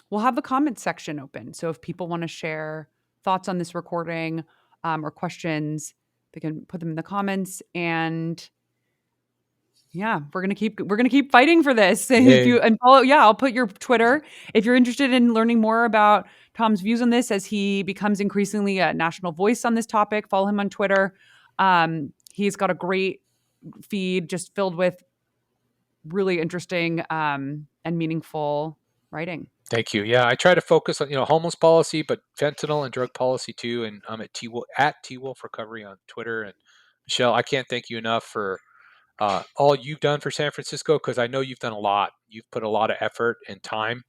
[SPEAKER 1] we'll have the comments section open. So if people want to share thoughts on this recording or questions, they can put them in the comments. And yeah, we're gonna keep fighting for this. If you
[SPEAKER 2] Yay.
[SPEAKER 1] and follow, yeah, I'll put your Twitter if you're interested in learning more about Tom's views on this as he becomes increasingly a national voice on this topic. Follow him on Twitter. He's got a great feed just filled with really interesting and meaningful writing.
[SPEAKER 2] Thank you. Yeah, I try to focus on homeless policy, but fentanyl and drug policy too. And I'm at T Wolf Recovery on Twitter. And Michelle, I can't thank you enough for all you've done for San Francisco, because I know you've done a lot. You've put a lot of effort and time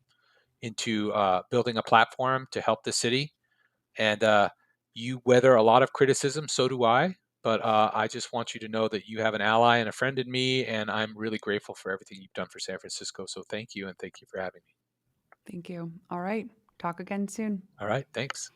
[SPEAKER 2] into building a platform to help the city, and you weather a lot of criticism. So do I. But I just want you to know that you have an ally and a friend in me, and I'm really grateful for everything you've done for San Francisco. So thank you, and thank you for having me.
[SPEAKER 1] Thank you. All right. Talk again soon.
[SPEAKER 2] All right, thanks.